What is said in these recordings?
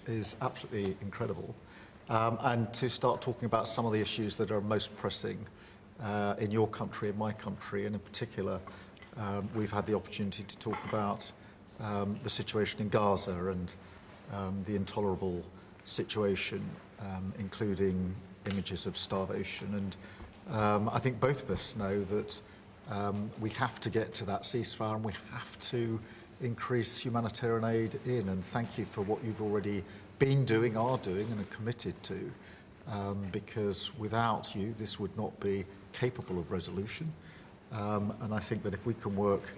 Is absolutely incredible, and to start talking about some of the issues that are most pressing in your country, in my country, and in particular, we've had the opportunity to talk about the situation in Gaza and the intolerable situation, including images of starvation. And I think both of us know that we have to get to that ceasefire, and we have to increase humanitarian aid in, and thank you for what you've already been doing, are doing, and are committed to, because without you this would not be capable of resolution. And I think that if we can work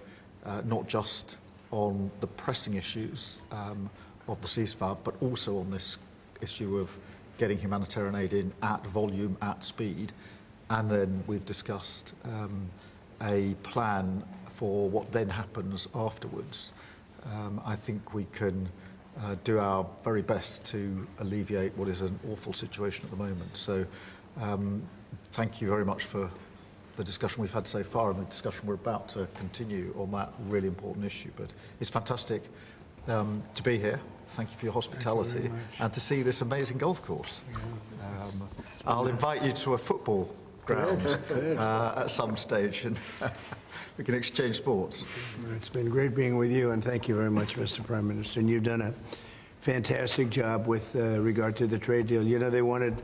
not just on the pressing issues of the ceasefire, but also on this issue of getting humanitarian aid in at volume, at speed, and then we've discussed a plan for what then happens afterwards, I think we can do our very best to alleviate what is an awful situation at the moment. So thank you very much for the discussion we've had so far and the discussion we're about to continue on that really important issue. But it's fantastic to be here. Thank you for your hospitality and to see this amazing golf course. I'll invite you to a football ground at some stage, and we can exchange sports. It's been great being with you, and thank you very much, Mr. Prime Minister. And you've done a fantastic job with regard to the trade deal. You know, they wanted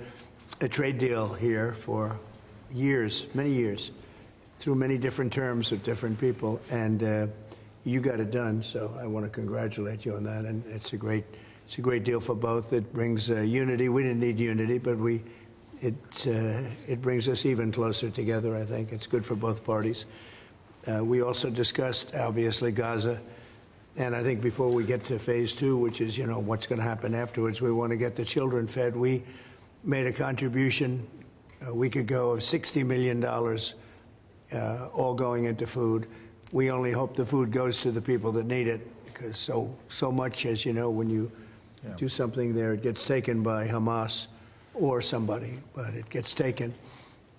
a trade deal here for years, many years, through many different terms of different people, and you got it done. So I want to congratulate you on that, and it's a great deal for both. It brings unity. We didn't need unity, but it brings us even closer together, I think. It's good for both parties. We also discussed, obviously, Gaza. And I think before we get to phase 2, which is, you know, what's going to happen afterwards, we want to get the children fed. We made a contribution a week ago of $60 million, all going into food. We only hope the food goes to the people that need it, because so much, as you know, when you do something there, it gets taken by Hamas or somebody, but it gets taken.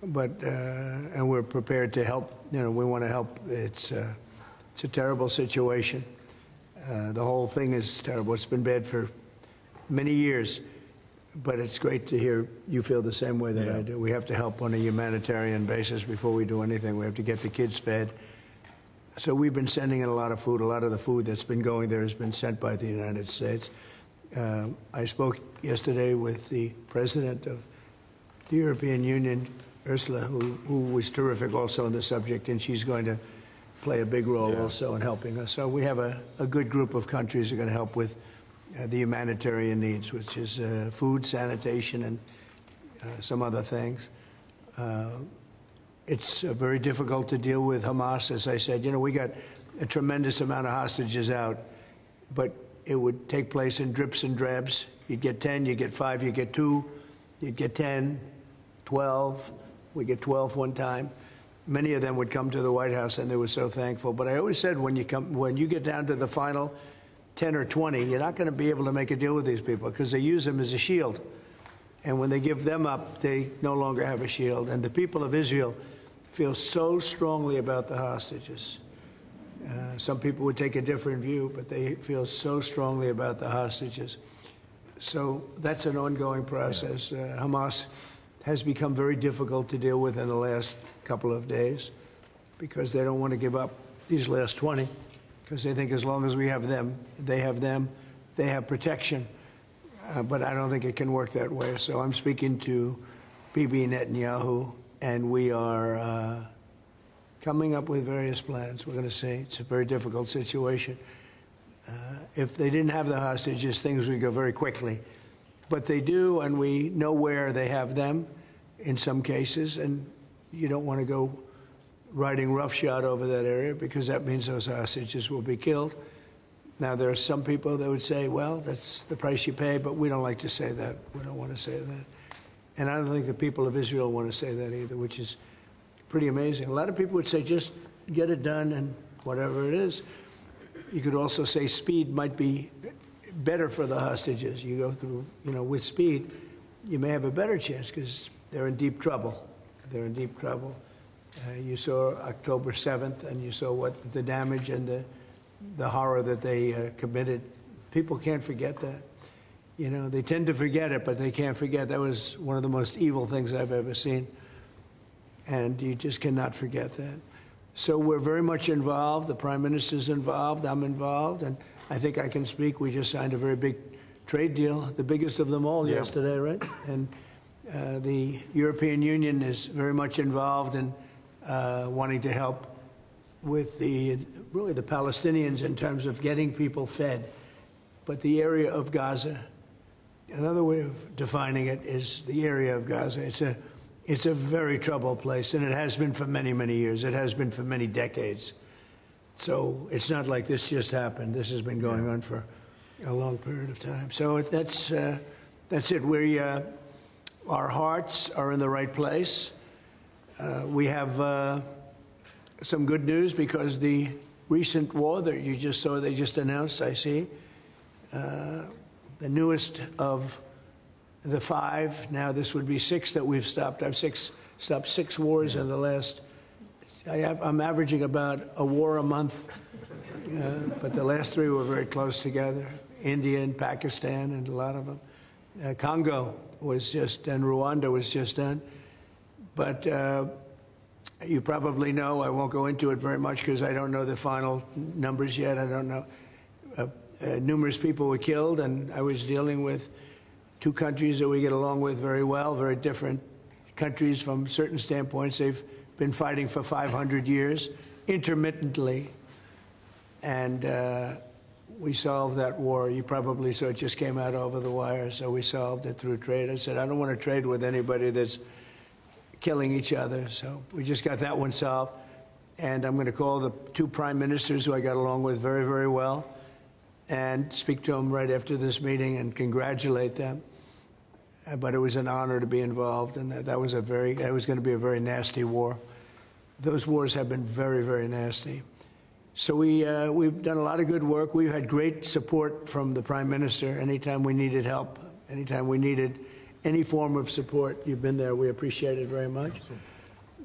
But and we're prepared to help. You know, we want to help. It's a terrible situation. The whole thing is terrible. It's been bad for many years, but it's great to hear you feel the same way that I do. We have to help on a humanitarian basis before we do anything. We have to get the kids fed. So we've been sending in a lot of food. A lot of the food that's been going there has been sent by the United States. I spoke yesterday with the president of the European Union, Ursula, who was terrific also on the subject, and she's going to play a big role also in helping us. So we have a good group of countries that are going to help with the humanitarian needs, which is food, sanitation, and some other things. It's very difficult to deal with Hamas, as I said. You know, we got a tremendous amount of hostages out, but it would take place in drips and drabs. You'd get 10, you'd get 5, you'd get 2, you'd get 10, 12. We get 12 one time. Many of them would come to the White House, and they were so thankful. But I always said, when you get down to the final 10 or 20, you're not going to be able to make a deal with these people, because they use them as a shield. And when they give them up, they no longer have a shield. And the people of Israel feel so strongly about the hostages. Some people would take a different view, but they feel so strongly about the hostages. So that's an ongoing process. Hamas has become very difficult to deal with in the last couple of days, because they don't want to give up these last 20, because they think as long as we have them, they have protection. But I don't think it can work that way. So I'm speaking to Bibi Netanyahu, and we are coming up with various plans. We're going to see. It's a very difficult situation. If they didn't have the hostages, things would go very quickly. But they do, and we know where they have them in some cases, and you don't want to go riding roughshod over that area, because that means those hostages will be killed. Now, there are some people that would say, well, that's the price you pay, but we don't like to say that. We don't want to say that. And I don't think the people of Israel want to say that either, which is pretty amazing. A lot of people would say, just get it done and whatever it is. You could also say speed might be better for the hostages. You go through, you know, with speed, you may have a better chance, because they're in deep trouble. They're in deep trouble. You saw October 7th, and you saw what the damage and the horror that they committed. People can't forget that. You know, they tend to forget it, but they can't forget. That was one of the most evil things I've ever seen. And you just cannot forget that. So we're very much involved. The Prime Minister's involved. I'm involved. And I think I can speak. We just signed a very big trade deal, the biggest of them all yesterday, right? And the European Union is very much involved in wanting to help with really the Palestinians in terms of getting people fed. But the area of Gaza, another way of defining it is the area of Gaza. It's a very troubled place, and it has been for many, many years. It has been for many decades. So it's not like this just happened. This has been going on for a long period of time. So that's it. Our hearts are in the right place. We have some good news because the recent war that you just saw, they just announced, I see, the newest of the 5, now this would be 6 that we've stopped. I've stopped 6 wars in the last, I'm averaging about a war a month, but the last 3 were very close together. India and Pakistan and a lot of them. Congo was just, and Rwanda was just done. But you probably know, I won't go into it very much because I don't know the final numbers yet. I don't know. Numerous people were killed, and I was dealing with 2 countries that we get along with very well, very different countries from certain standpoints. They've been fighting for 500 years, intermittently, and we solved that war. You probably saw it just came out over the wire, so we solved it through trade. I said, I don't want to trade with anybody that's killing each other, so we just got that one solved. And I'm going to call the 2 prime ministers who I got along with very, very well and speak to them right after this meeting and congratulate them. But it was an honor to be involved, and that was going to be a very nasty war. Those wars have been very, very nasty. So we've done a lot of good work. We've had great support from the Prime Minister anytime we needed help, anytime we needed any form of support. You've been there. We appreciate it very much.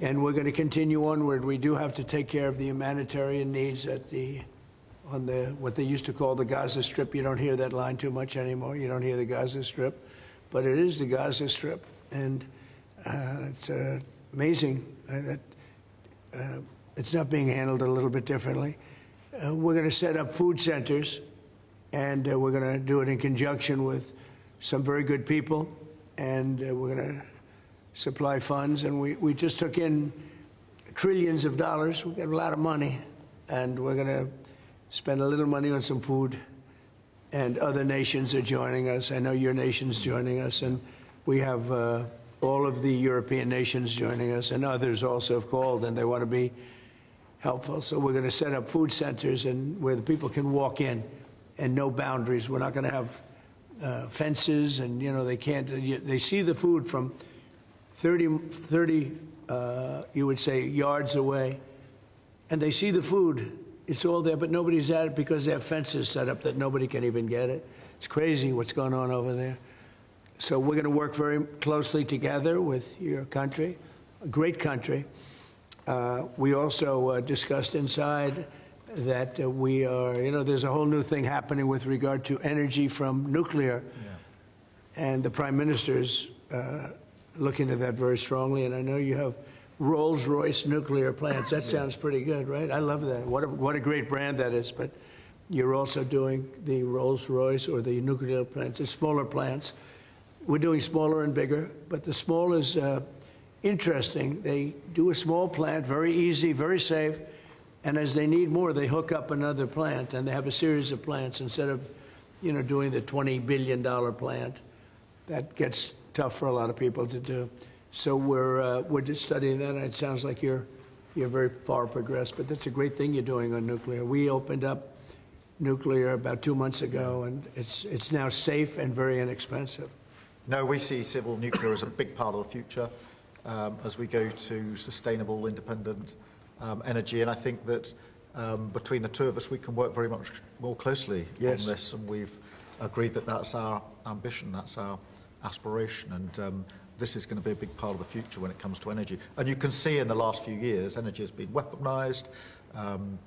And we're going to continue onward. We do have to take care of the humanitarian needs on what they used to call the Gaza Strip. You don't hear that line too much anymore. You don't hear the Gaza Strip. But it is the Gaza Strip. And it's amazing that it's not being handled a little bit differently. We're going to set up food centers, and we're going to do it in conjunction with some very good people, and we're going to supply funds. And we just took in trillions of dollars. We got a lot of money, and we're going to spend a little money on some food. And other nations are joining us. I know your nation's joining us, and we have all of the European nations joining us, and others also have called, and they want to be helpful. So we're going to set up food centers and where the people can walk in and no boundaries. We're not going to have fences, and, you know, they can't. They see the food from 30 you would say, yards away, and they see the food. It's all there, but nobody's at it because they have fences set up that nobody can even get it. It's crazy what's going on over there. So we're going to work very closely together with your country, a great country. We also discussed inside that we are, you know, there's a whole new thing happening with regard to energy from nuclear. Yeah. And the Prime Minister's looking at that very strongly. And I know you have Rolls-Royce nuclear plants. That sounds pretty good, right? I love that. What a great brand that is. But you're also doing the Rolls-Royce or the nuclear plants, the smaller plants. We're doing smaller and bigger, but the small is interesting. They do a small plant, very easy, very safe, and as they need more, they hook up another plant, and they have a series of plants instead of, you know, doing the $20 billion plant. That gets tough for a lot of people to do. So we're just studying that, and it sounds like you're very far progressed, but that's a great thing you're doing on nuclear. We opened up nuclear about 2 months ago, and it's now safe and very inexpensive. No, we see civil nuclear as a big part of the future as we go to sustainable, independent energy. And I think that between the 2 of us, we can work very much more closely on this. And we've agreed that that's our ambition, that's our aspiration. And this is going to be a big part of the future when it comes to energy. And you can see in the last few years, energy has been weaponized,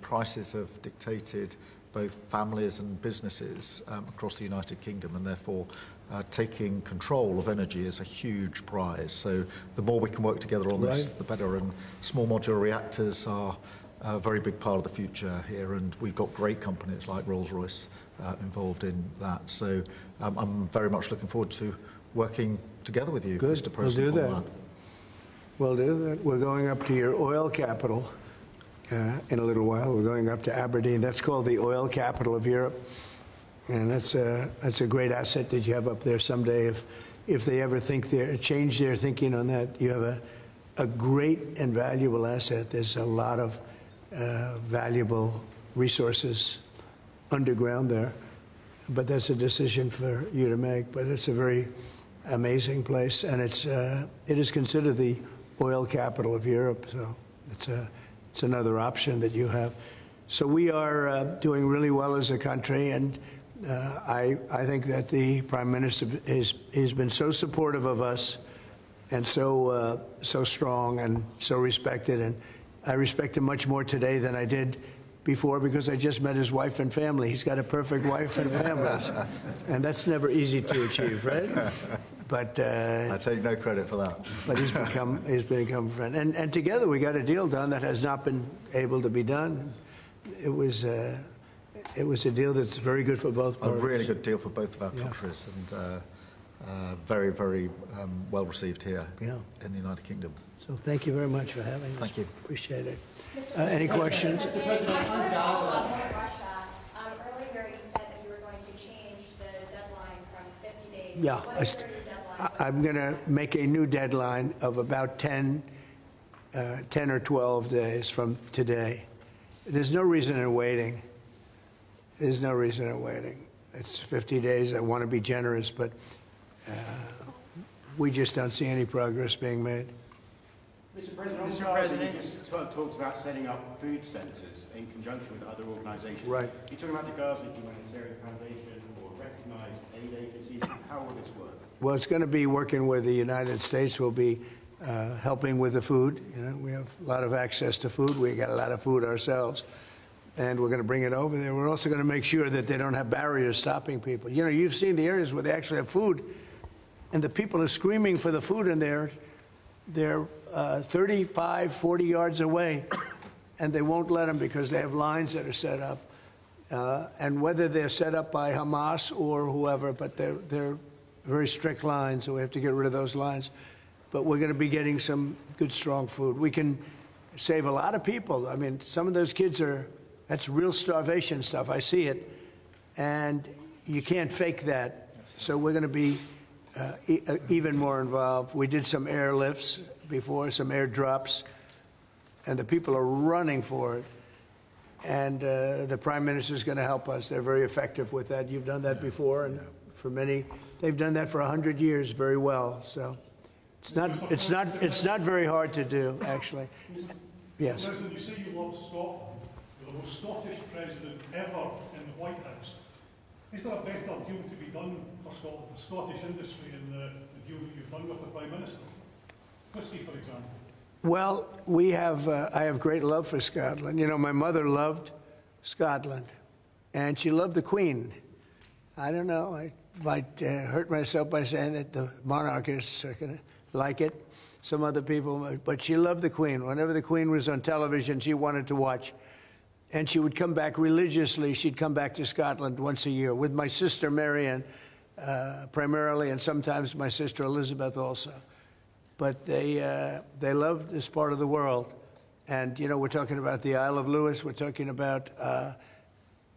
prices have dictated both families and businesses across the United Kingdom, and therefore taking control of energy is a huge prize. So the more we can work together on this, the better. And small modular reactors are a very big part of the future here, and we've got great companies like Rolls-Royce involved in that. So I'm very much looking forward to working together with you, Mr. President. We'll do that. We'll do that. We're going up to your oil capital in a little while. We're going up to Aberdeen. That's called the oil capital of Europe. And that's a great asset that you have up there someday. If they ever change their thinking on that, you have a great and valuable asset. There's a lot of valuable resources underground there. But that's a decision for you to make. But it's a very amazing place, and it is considered the oil capital of Europe. So it's another option that you have. So we are doing really well as a country, and I think that the Prime Minister has been so supportive of us, and so strong and so respected. And I respect him much more today than I did before, because I just met his wife and family. He's got a perfect wife and family, and that's never easy to achieve, right? But I take no credit for that. But he's become a friend, and together we got a deal done that has not been able to be done. It was a deal that's very good for both parties. A really good deal for both of our countries, and very, very well received here in the United Kingdom. So thank you very much for having us. Thank you. Appreciate it. Any questions? Mr. President, on Gaza. Russia. Earlier you said that you were going to change the deadline from 50 days. Yeah. What is your new deadline? I'm going to make a new deadline of about 10 or 12 days from today. There's no reason in waiting. There's no reason in waiting. It's 50 days. I want to be generous, but we just don't see any progress being made. Mr. President, you just talked about setting up food centres in conjunction with other organisations. Right. You're talking about the Gaza Humanitarian Foundation or recognised aid agencies. How will this work? Well, it's going to be working with the United States. We'll be helping with the food. You know, we have a lot of access to food. We got a lot of food ourselves, and we're going to bring it over there. We're also going to make sure that they don't have barriers stopping people. You know, you've seen the areas where they actually have food, and the people are screaming for the food, and they're 35, 40 yards away, and they won't let them because they have lines that are set up. And whether they're set up by Hamas or whoever, but they're very strict lines, so we have to get rid of those lines. But we're going to be getting some good, strong food. We can save a lot of people. I mean, some of those kids that's real starvation stuff. I see it, and you can't fake that. So we're going to be even more involved. We did some airlifts before, some airdrops, and the people are running for it. And the Prime Minister is going to help us. They're very effective with that. You've done that before, and for many, they've done that for 100 years very well. So it's not very hard to do, actually. Yes. President, you say you love Scotland. You're the most Scottish president ever in the White House. Is there a better deal to be done for Scotland, for Scottish industry, in the deal that you've done with the Prime Minister? Whisky, for example. Well, I have great love for Scotland. You know, my mother loved Scotland, and she loved the Queen. I don't know, I might hurt myself by saying that the monarchists are going to like it. Some other people, but she loved the Queen. Whenever the Queen was on television, she wanted to watch. And she would come back religiously. She'd come back to Scotland once a year with my sister Marianne, primarily, and sometimes my sister Elizabeth also. But they loved this part of the world. And, you know, we're talking about the Isle of Lewis. We're talking about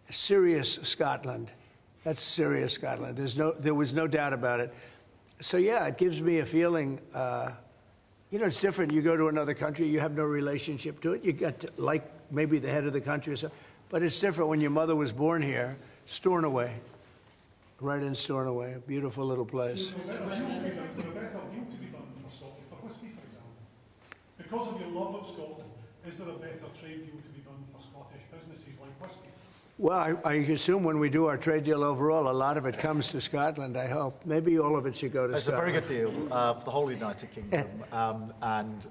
serious Scotland. That's serious Scotland. There was no doubt about it. So, yeah, it gives me a feeling, you know, it's different. You go to another country, you have no relationship to it. You get to like maybe the head of the country or something. But it's different when your mother was born here, Stornoway, right in Stornoway, a beautiful little place. Is there a better deal to be done for Scotland, for whisky, for example? Because of your love of Scotland, is there a better trade deal to be done for Scottish businesses like whisky? Well, I assume when we do our trade deal overall, a lot of it comes to Scotland, I hope. Maybe all of it should go to It's Scotland. a very good deal for the whole United Kingdom, and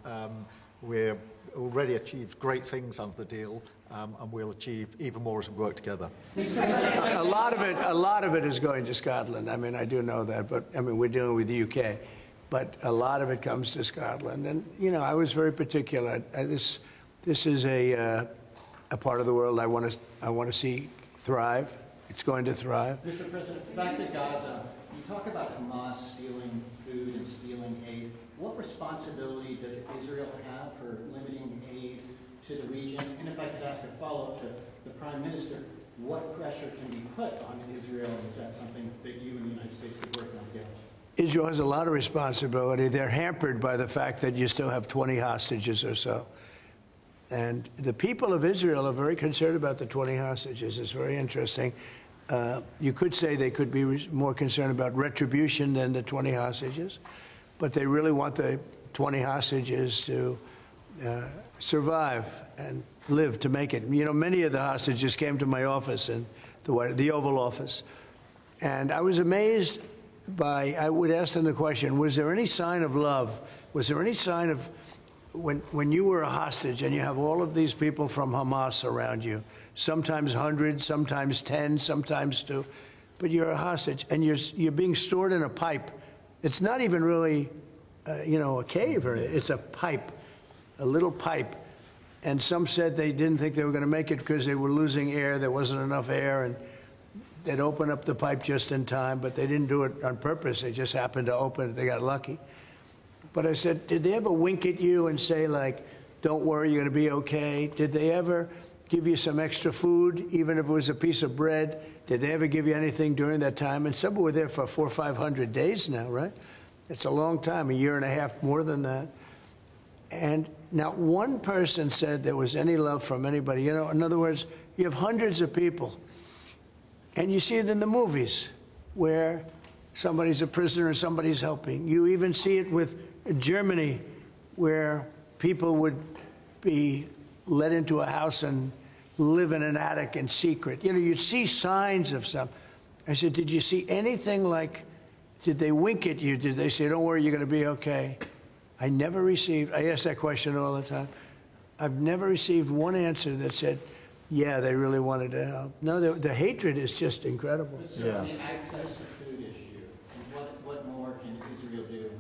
we're already achieved great things under the deal, and we'll achieve even more as we work together. A lot of it is going to Scotland. I mean, I do know that, but I mean, we're dealing with the UK, but a lot of it comes to Scotland. And you know, I was very particular. This is a part of the world I want to see thrive. It's going to thrive. Mr. President, back to Gaza. You talk about Hamas stealing food and stealing aid. What responsibility does Israel have for limiting aid to the region? And if I could ask a follow-up to the Prime Minister, what pressure can be put on Israel? Is that something that you and the United States could work on together? Israel has a lot of responsibility. They're hampered by the fact that you still have 20 hostages or so. And the people of Israel are very concerned about the 20 hostages. It's very interesting. You could say they could be more concerned about retribution than the 20 hostages, but they really want the 20 hostages to survive and live to make it. You know, many of the hostages came to my office in the Oval Office, and I was amazed by, I would ask them the question, was there any sign of love? Was there any sign of, when you were a hostage and you have all of these people from Hamas around you, sometimes 100, sometimes 10, sometimes 2, but you're a hostage and you're being stored in a pipe. It's not even really, you know, a cave, or it's a pipe, a little pipe. And some said they didn't think they were going to make it because they were losing air. There wasn't enough air, and they'd open up the pipe just in time, but they didn't do it on purpose. They just happened to open it. They got lucky. But I said, did they ever wink at you and say, like, don't worry, you're going to be okay? Did they ever give you some extra food, even if it was a piece of bread? Did they ever give you anything during that time? And some were there for 400 or 500 days now, right? It's a long time, a year and a half, more than that. And not one person said there was any love from anybody. You know, in other words, you have hundreds of people, and you see it in the movies where somebody's a prisoner and somebody's helping. You even see it with Germany, where people would be let into a house and live in an attic in secret. You know, you'd see signs of some. I said, did you see anything like, did they wink at you? Did they say, don't worry, you're going to be okay? I never received, I ask that question all the time. I've never received one answer that said, yeah, they really wanted to help. No, the hatred is just incredible. But certainly access to food issue, and what more can Israel do?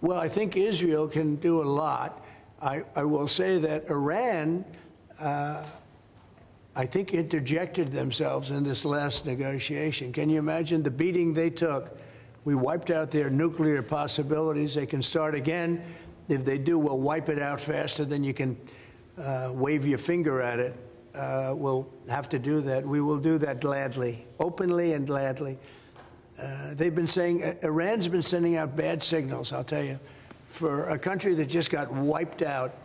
Well, I think Israel can do a lot. I will say that Iran, I think, interjected themselves in this last negotiation. Can you imagine the beating they took? We wiped out their nuclear possibilities. They can start again. If they do, we'll wipe it out faster than you can wave your finger at it. We'll have to do that. We will do that gladly, openly and gladly. They've been saying, Iran's been sending out bad signals, I'll tell you. For a country that just got wiped out,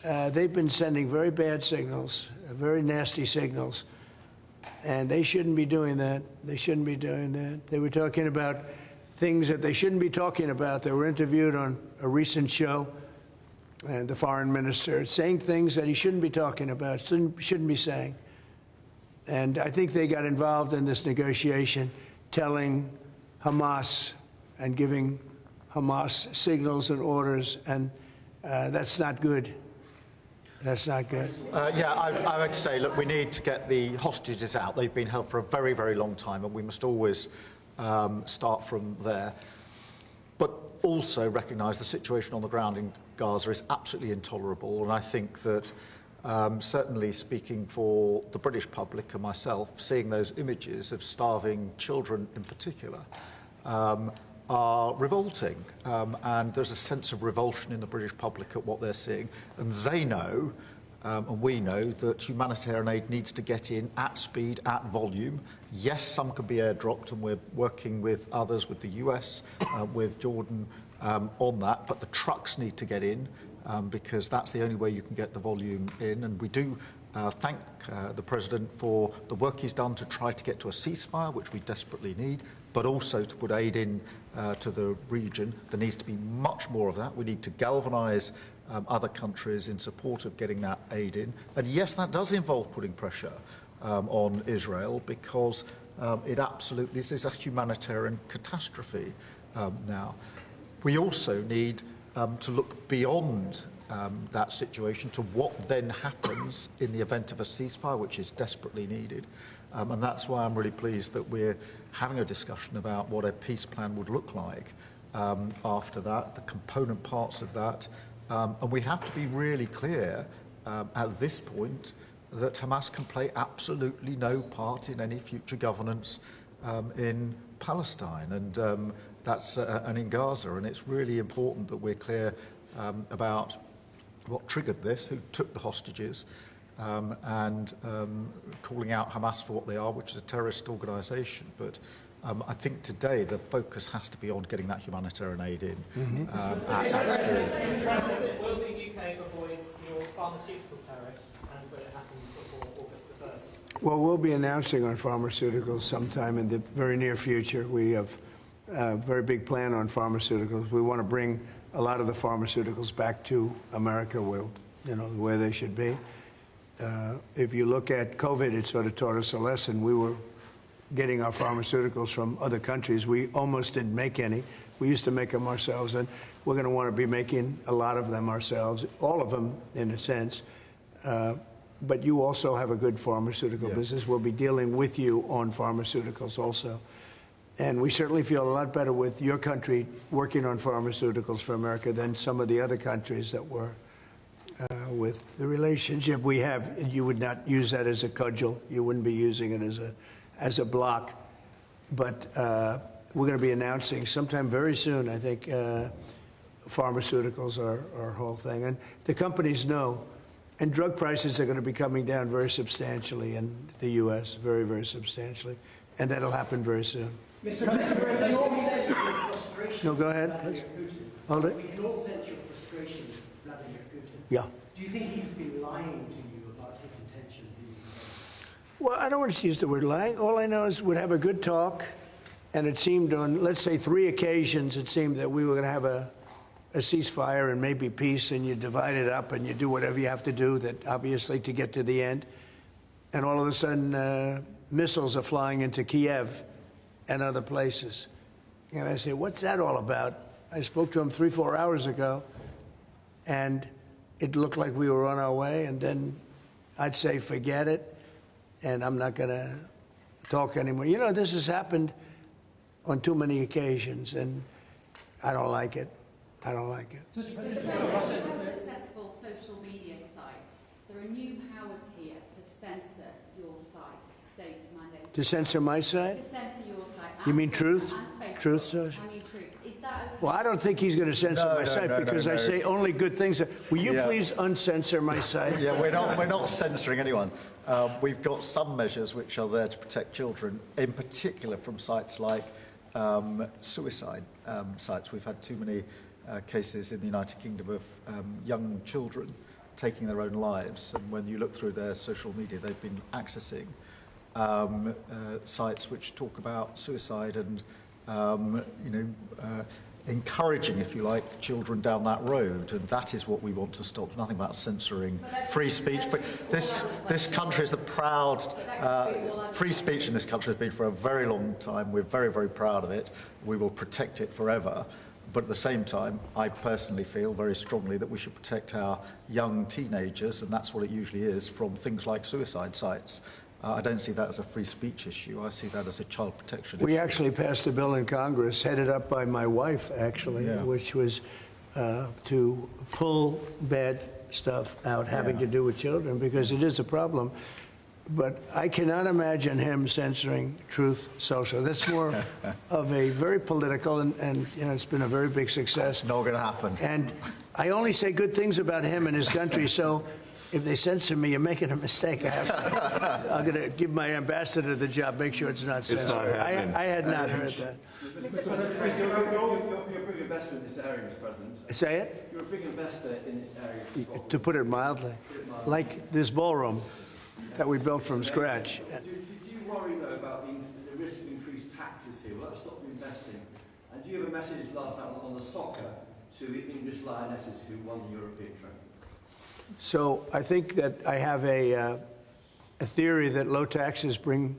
they've been sending very bad signals, very nasty signals. And they shouldn't be doing that. They shouldn't be doing that. They were talking about things that they shouldn't be talking about. They were interviewed on a recent show, and the foreign minister saying things that he shouldn't be talking about, shouldn't be saying. And I think they got involved in this negotiation, telling Hamas and giving Hamas signals and orders, and that's not good. That's not good. Yeah, I would say, look, we need to get the hostages out. They've been held for a very, very long time, and we must always start from there. But also recognise the situation on the ground in Gaza is absolutely intolerable, and I think that certainly speaking for the British public and myself, seeing those images of starving children in particular are revolting. And there's a sense of revulsion in the British public at what they're seeing. And they know, and we know, that humanitarian aid needs to get in at speed, at volume. Yes, some can be airdropped, and we're working with others, with the US, with Jordan, on that. But the trucks need to get in, because that's the only way you can get the volume in. And we do thank the President for the work he's done to try to get to a ceasefire, which we desperately need, but also to put aid in to the region. There needs to be much more of that. We need to galvanise other countries in support of getting that aid in. And yes, that does involve putting pressure on Israel, because this is a humanitarian catastrophe now. We also need to look beyond that situation to what then happens in the event of a ceasefire, which is desperately needed. And that's why I'm really pleased that we're having a discussion about what a peace plan would look like after that, the component parts of that. And we have to be really clear at this point that Hamas can play absolutely no part in any future governance in Palestine and and in Gaza. And it's really important that we're clear about what triggered this, who took the hostages, and calling out Hamas for what they are, which is a terrorist organisation. But I think today the focus has to be on getting that humanitarian aid in. Will the UK avoid your pharmaceutical tariffs, and will it happen before August the 1st? Well, we'll be announcing on pharmaceuticals sometime in the very near future. We have a very big plan on pharmaceuticals. We want to bring a lot of the pharmaceuticals back to America, where they should be. If you look at COVID, it sort of taught us a lesson. We were getting our pharmaceuticals from other countries. We almost didn't make any. We used to make them ourselves, and we're going to want to be making a lot of them ourselves, all of them in a sense. But you also have a good pharmaceutical business. We'll be dealing with you on pharmaceuticals also. And we certainly feel a lot better with your country working on pharmaceuticals for America than some of the other countries that were with the relationship we have. You would not use that as a cudgel. You wouldn't be using it as a block. But we're going to be announcing sometime very soon, I think, pharmaceuticals are our whole thing. And the companies know. And drug prices are going to be coming down very substantially in the U.S., very, very substantially. And that'll happen very soon. Mr. President, we can all sense your frustration. No, go ahead. Vladimir Putin. Hold it. We can all sense your frustration with Vladimir Putin. Yeah. Do you think he's been lying to you about his intentions? Well, I don't want to use the word lying. All I know is we'd have a good talk, and it seemed on, let's say, 3 occasions, it seemed that we were going to have a ceasefire and maybe peace, and you divide it up and you do whatever you have to do, that obviously to get to the end. And all of a sudden, missiles are flying into Kiev and other places. And I say, what's that all about? I spoke to him 3-4 hours ago, and it looked like we were on our way, and then I'd say, forget it, and I'm not going to talk anymore. You know, this has happened on too many occasions, and I don't like it. I don't like it. Successful social media sites. There are new powers here to censor your site, state mandates. To censor my site? To censor your site. You mean Truth? And Facebook. Truth Social? I mean Truth. Is that okay? Well, I don't think he's going to censor my site because I say only good things. Will you please uncensor my site? Yeah, we're not censoring anyone. We've got some measures which are there to protect children, in particular from sites like suicide sites. We've had too many cases in the United Kingdom of young children taking their own lives, and when you look through their social media, they've been accessing sites which talk about suicide and encouraging, if you like, children down that road, and that is what we want to stop. Nothing about censoring free speech. But this country is the proud free speech in this country has been for a very long time. We're very, very proud of it. We will protect it forever. But at the same time, I personally feel very strongly that we should protect our young teenagers, and that's what it usually is, from things like suicide sites. I don't see that as a free speech issue. I see that as a child protection issue. We actually passed a bill in Congress, headed up by my wife, actually, which was to pull bad stuff out having to do with children, because it is a problem. But I cannot imagine him censoring Truth Social. That's more of a very political, and it's been a very big success. Not going to happen. And I only say good things about him and his country, so if they censor me, you're making a mistake. I'm going to give my ambassador the job, make sure it's not censored. It's not happening. I had not heard that. You're a big investor in this area, Mr. President. Say it? You're a big investor in this area. To put it mildly. Like this ballroom that we built from scratch. Do you worry, though, about the risk of increased taxes here? Will that stop you investing? And do you have a message last night on the soccer to the English Lionesses who won the European trophy? So I think that I have a theory that low taxes bring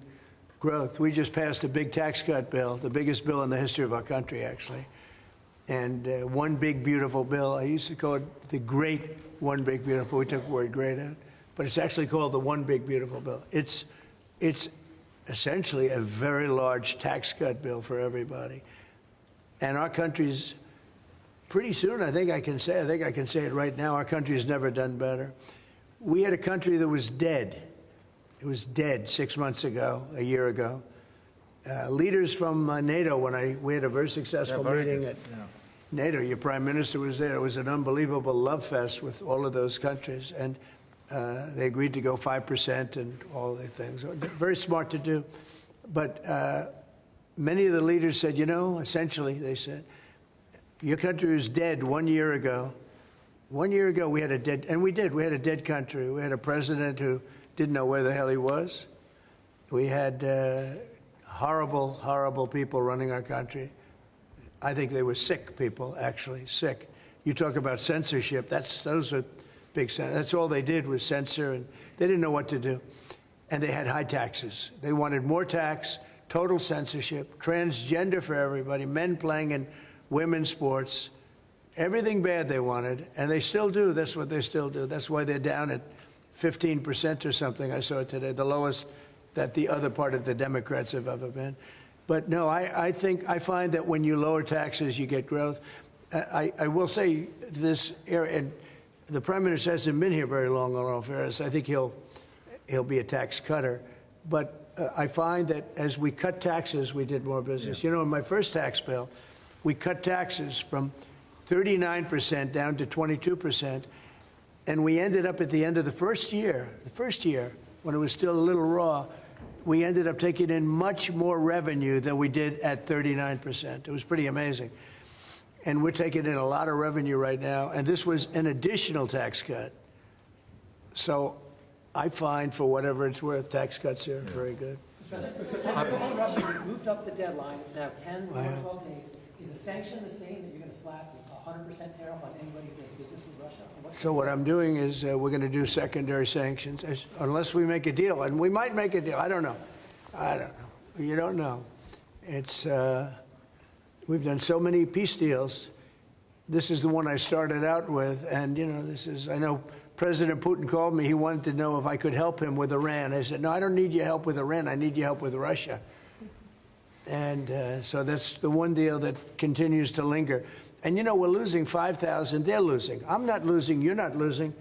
growth. We just passed a big tax cut bill, the biggest bill in the history of our country, actually. And one big beautiful bill, I used to call it the great one big beautiful, we took the word great out, but it's actually called the one big beautiful bill. It's essentially a very large tax cut bill for everybody. And our country's, pretty soon, I think I can say it right now, our country has never done better. We had a country that was dead. It was dead 6 months ago, a year ago. Leaders from NATO, we had a very successful meeting at NATO. Your prime minister was there. It was an unbelievable love fest with all of those countries. And they agreed to go 5% and all the things. Very smart to do. But many of the leaders said, you know, essentially, they said, your country was dead 1 year ago. 1 year ago, we had a dead, and we did. We had a dead country. We had a president who didn't know where the hell he was. We had horrible, horrible people running our country. I think they were sick people, actually, sick. You talk about censorship, those are big, that's all they did was censor, and they didn't know what to do. And they had high taxes. They wanted more tax, total censorship, transgender for everybody, men playing in women's sports, everything bad they wanted, and they still do. That's what they still do. That's why they're down at 15% or something, I saw it today, the lowest that the other part of the Democrats have ever been. But no, I find that when you lower taxes, you get growth. I will say this area, and the Prime Minister hasn't been here very long, in all fairness. I think he'll be a tax cutter. But I find that as we cut taxes, we did more business. Yeah. You know, in my first tax bill, we cut taxes from 39% down to 22%. And we ended up at the end of the first year, when it was still a little raw, we ended up taking in much more revenue than we did at 39%. It was pretty amazing. And we're taking in a lot of revenue right now, and this was an additional tax cut. So I find, for whatever it's worth, tax cuts are very good. Russia moved up the deadline. It's now 10 or 12 days. Is the sanction the same, that you're going to slap a 100% tariff on anybody who does business with Russia? So what I'm doing is we're going to do secondary sanctions, unless we make a deal. And we might make a deal. I don't know. You don't know. It's we've done so many peace deals. This is the one I started out with. And, you know, I know President Putin called me. He wanted to know if I could help him with Iran. I said, no, I don't need your help with Iran. I need your help with Russia. And so that's the one deal that continues to linger. And, you know, we're losing 5,000. They're losing. I'm not losing. You're not losing.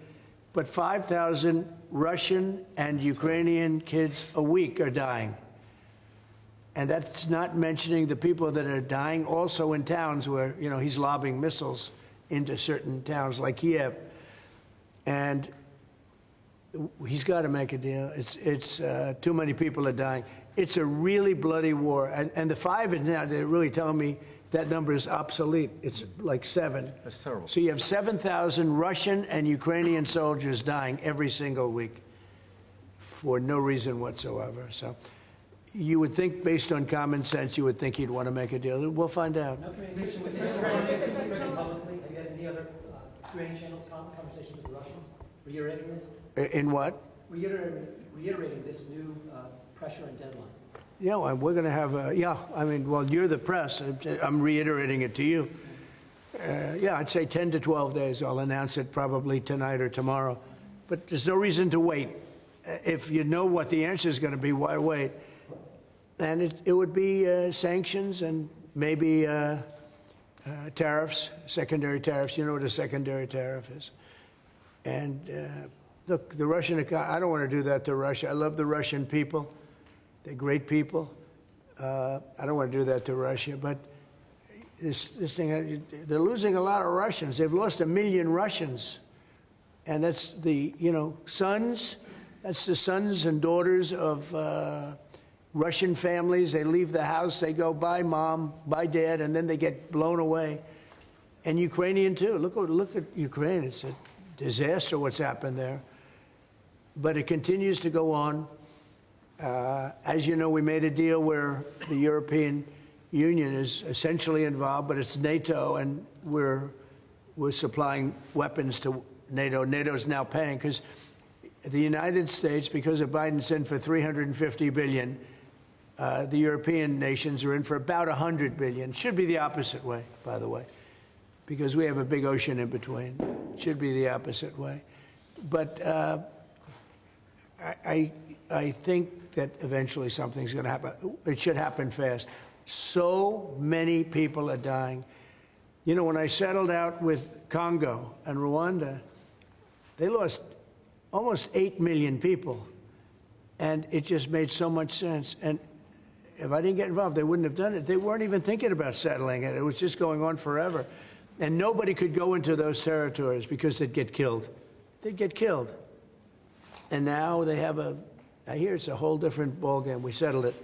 But 5,000 Russian and Ukrainian kids a week are dying. And that's not mentioning the people that are dying also in towns where, you know, he's lobbing missiles into certain towns like Kiev. And he's got to make a deal. It's too many people are dying. It's a really bloody war. And the 5 is now, they're really telling me that number is obsolete. It's like 7. That's terrible. So you have 7,000 Russian and Ukrainian soldiers dying every single week for no reason whatsoever. So you would think, based on common sense, you would think he'd want to make a deal. We'll find out. No communication with Israel publicly? Have you had any other Ukrainian channels conversations with the Russians reiterating this? In what? Reiterating this new pressure and deadline. Yeah, well, we're going to have I mean, well, you're the press. I'm reiterating it to you. Yeah, I'd say 10 to 12 days. I'll announce it probably tonight or tomorrow. But there's no reason to wait. If you know what the answer is going to be, why wait? And it would be sanctions and maybe tariffs, secondary tariffs. You know what a secondary tariff is. And look, the Russian economy, I don't want to do that to Russia. I love the Russian people. They're great people. I don't want to do that to Russia, but this thing, they're losing a lot of Russians. They've lost 1 million Russians. And that's the, you know, sons, that's the sons and daughters of Russian families. They leave the house, they go, bye mom, bye dad, and then they get blown away. And Ukrainian too. Look at Ukraine. It's a disaster what's happened there. But it continues to go on. As you know, we made a deal where the European Union is essentially involved, but it's NATO, and we're supplying weapons to NATO. NATO's now paying, because the United States, because of Biden's in for $350 billion, the European nations are in for about $100 billion. Should be the opposite way, by the way. because we have a big ocean in between. It should be the opposite way. But I think that eventually something's going to happen. It should happen fast. So many people are dying. You know, when I settled out with Congo and Rwanda, they lost almost 8 million people. And it just made so much sense. And if I didn't get involved, they wouldn't have done it. They weren't even thinking about settling it. It was just going on forever. And nobody could go into those territories because they'd get killed. They'd get killed. And now they have I hear it's a whole different ballgame. We settled it.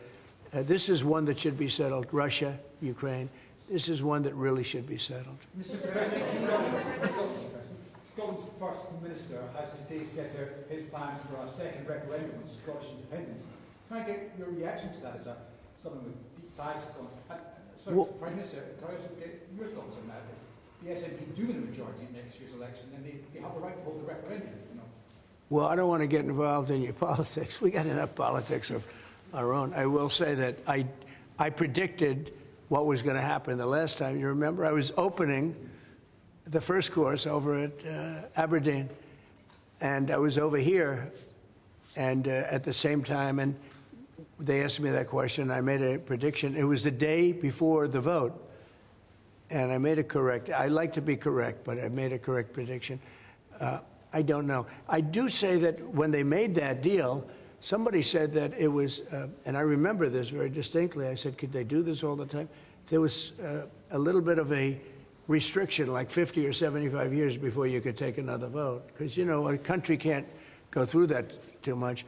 This is one that should be settled. Russia, Ukraine. This is one that really should be settled. Mr. President, Scotland's First Minister has today set out his plans for a second referendum on Scottish independence. Can I get your reaction to that as someone with deep ties to Scotland? Sorry, Prime Minister, can I also get your thoughts on that? If the SNP do win a majority in next year's election, then they have the right to hold a referendum, you know? Well, I don't want to get involved in your politics. We got enough politics of our own. I will say that I predicted what was going to happen the last time. You remember? I was opening the first course over at Aberdeen, and I was over here, and at the same time, and they asked me that question. I made a prediction. It was the day before the vote, and I made it correct. I like to be correct, but I made a correct prediction. I don't know. I do say that when they made that deal, somebody said that it was, and I remember this very distinctly. I said, could they do this all the time? There was a little bit of a restriction, like 50 or 75 years before you could take another vote. Because, you know, a country can't go through that too much.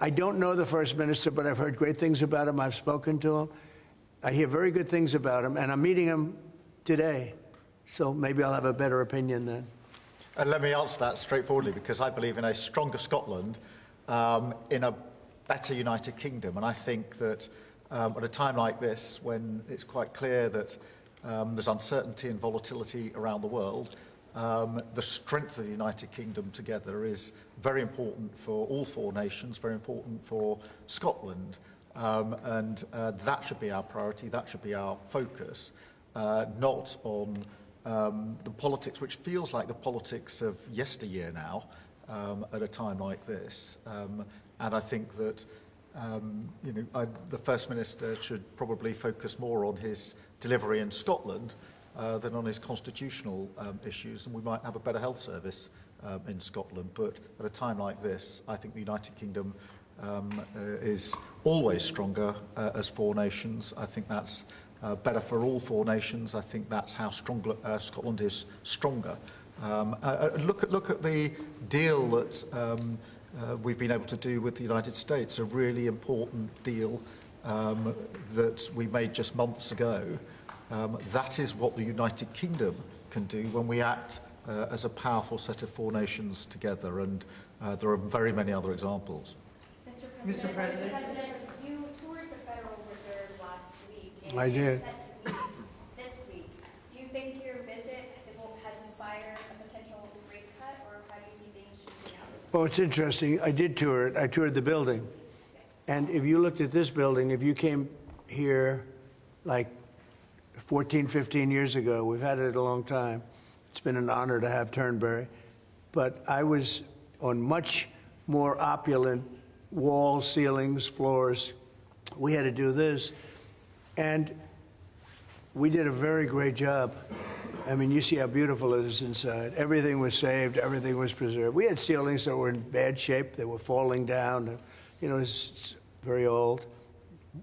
I don't know the First Minister, but I've heard great things about him. I've spoken to him. I hear very good things about him, and I'm meeting him today. So maybe I'll have a better opinion then. And let me answer that straightforwardly, because I believe in a stronger Scotland, in a better United Kingdom. And I think that at a time like this, when it's quite clear that there's uncertainty and volatility around the world, the strength of the United Kingdom together is very important for all four nations, very important for Scotland. And that should be our priority, that should be our focus, not on the politics, which feels like the politics of yesteryear now, at a time like this. And I think that you know, the First Minister should probably focus more on his delivery in Scotland than on his constitutional issues, and we might have a better health service in Scotland. But at a time like this, I think the United Kingdom is always stronger as four nations. I think that's better for all four nations. I think that's how Scotland is stronger. Look at the deal that we've been able to do with the United States, a really important deal that we made just months ago. That is what the United Kingdom can do when we act as a powerful set of four nations together, and there are very many other examples. Mr. President, you toured the Federal Reserve last week. And I did. Set to meet this week. Do you think your visit has inspired a potential rate cut, or how do you see things shaping out this week? Well, it's interesting. I did tour it. I toured the building. And if you looked at this building, if you came here like 14, 15 years ago, we've had it a long time. It's been an honor to have Turnberry. But I was on much more opulent walls, ceilings, floors. We had to do this. And we did a very great job. I mean, you see how beautiful it is inside. Everything was saved. Everything was preserved. We had ceilings that were in bad shape. They were falling down. You know, it's very old.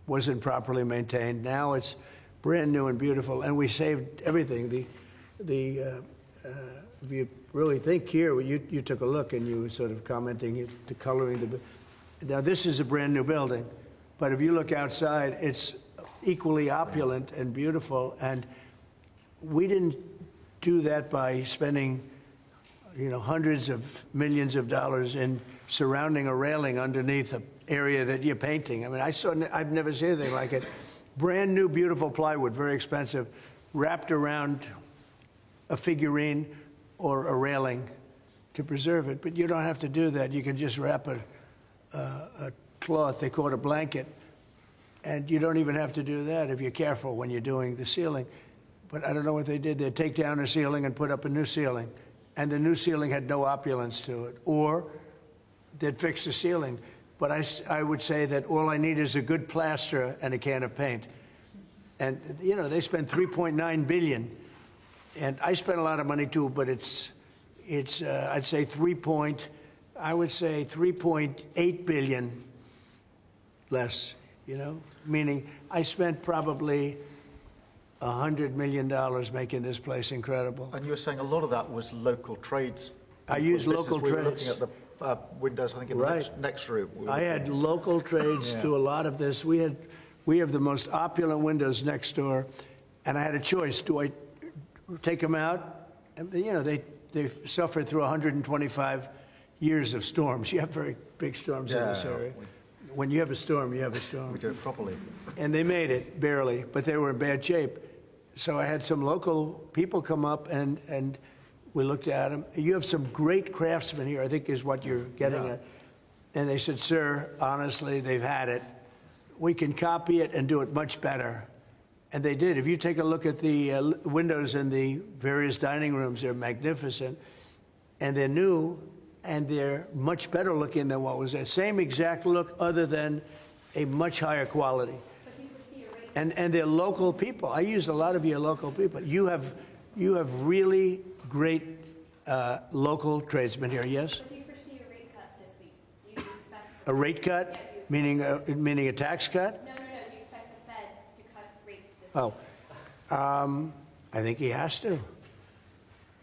Wasn't properly maintained. Now it's brand new and beautiful. And we saved everything. If you really think here, you took a look and you were sort of commenting the coloring. Now, this is a brand new building. But if you look outside, it's equally opulent and beautiful. And we didn't do that by spending, you know, hundreds of millions of dollars in surrounding a railing underneath an area that you're painting. I mean, I've never seen anything like it. Brand new, beautiful plywood, very expensive, wrapped around a figurine or a railing to preserve it. But you don't have to do that. You can just wrap a cloth, they call it a blanket, and you don't even have to do that if you're careful when you're doing the ceiling. but I don't know what they did. They'd take down a ceiling and put up a new ceiling, and the new ceiling had no opulence to it. Or they'd fix the ceiling. But I would say that all I need is a good plaster and a can of paint. And, you know, they spent $3.9 billion. And I spent a lot of money, too, but it's I'd say 3.8 billion less, you know, meaning I spent probably $100 million making this place incredible. And you were saying a lot of that was local trades. I used local We were trades. looking at the windows, I think, in the next room. I had local trades do a lot of this. We have the most opulent windows next door, and I had a choice. Do I take them out? And, you know, they've suffered through 125 years of storms. You have very big storms in this area. When you have a storm, you have a storm. We do it properly. And they made it, barely, but they were in bad shape. So I had some local people come up, and we looked at them. You have some great craftsmen here, I think is what you're getting at. And they said, sir, honestly, they've had it. We can copy it and do it much better. And they did. If you take a look at the windows in the various dining rooms, they're magnificent. And they're new, and they're much better looking than what was there. Same exact look, other than a much higher quality. And they're local people. I used a lot of your local people. You have really great local tradesmen here, yes? But do you foresee a rate cut this week? Do you expect A rate cut? Yeah, Meaning a tax cut? No. Do you expect the Fed to cut rates this week? Oh, I think he has to.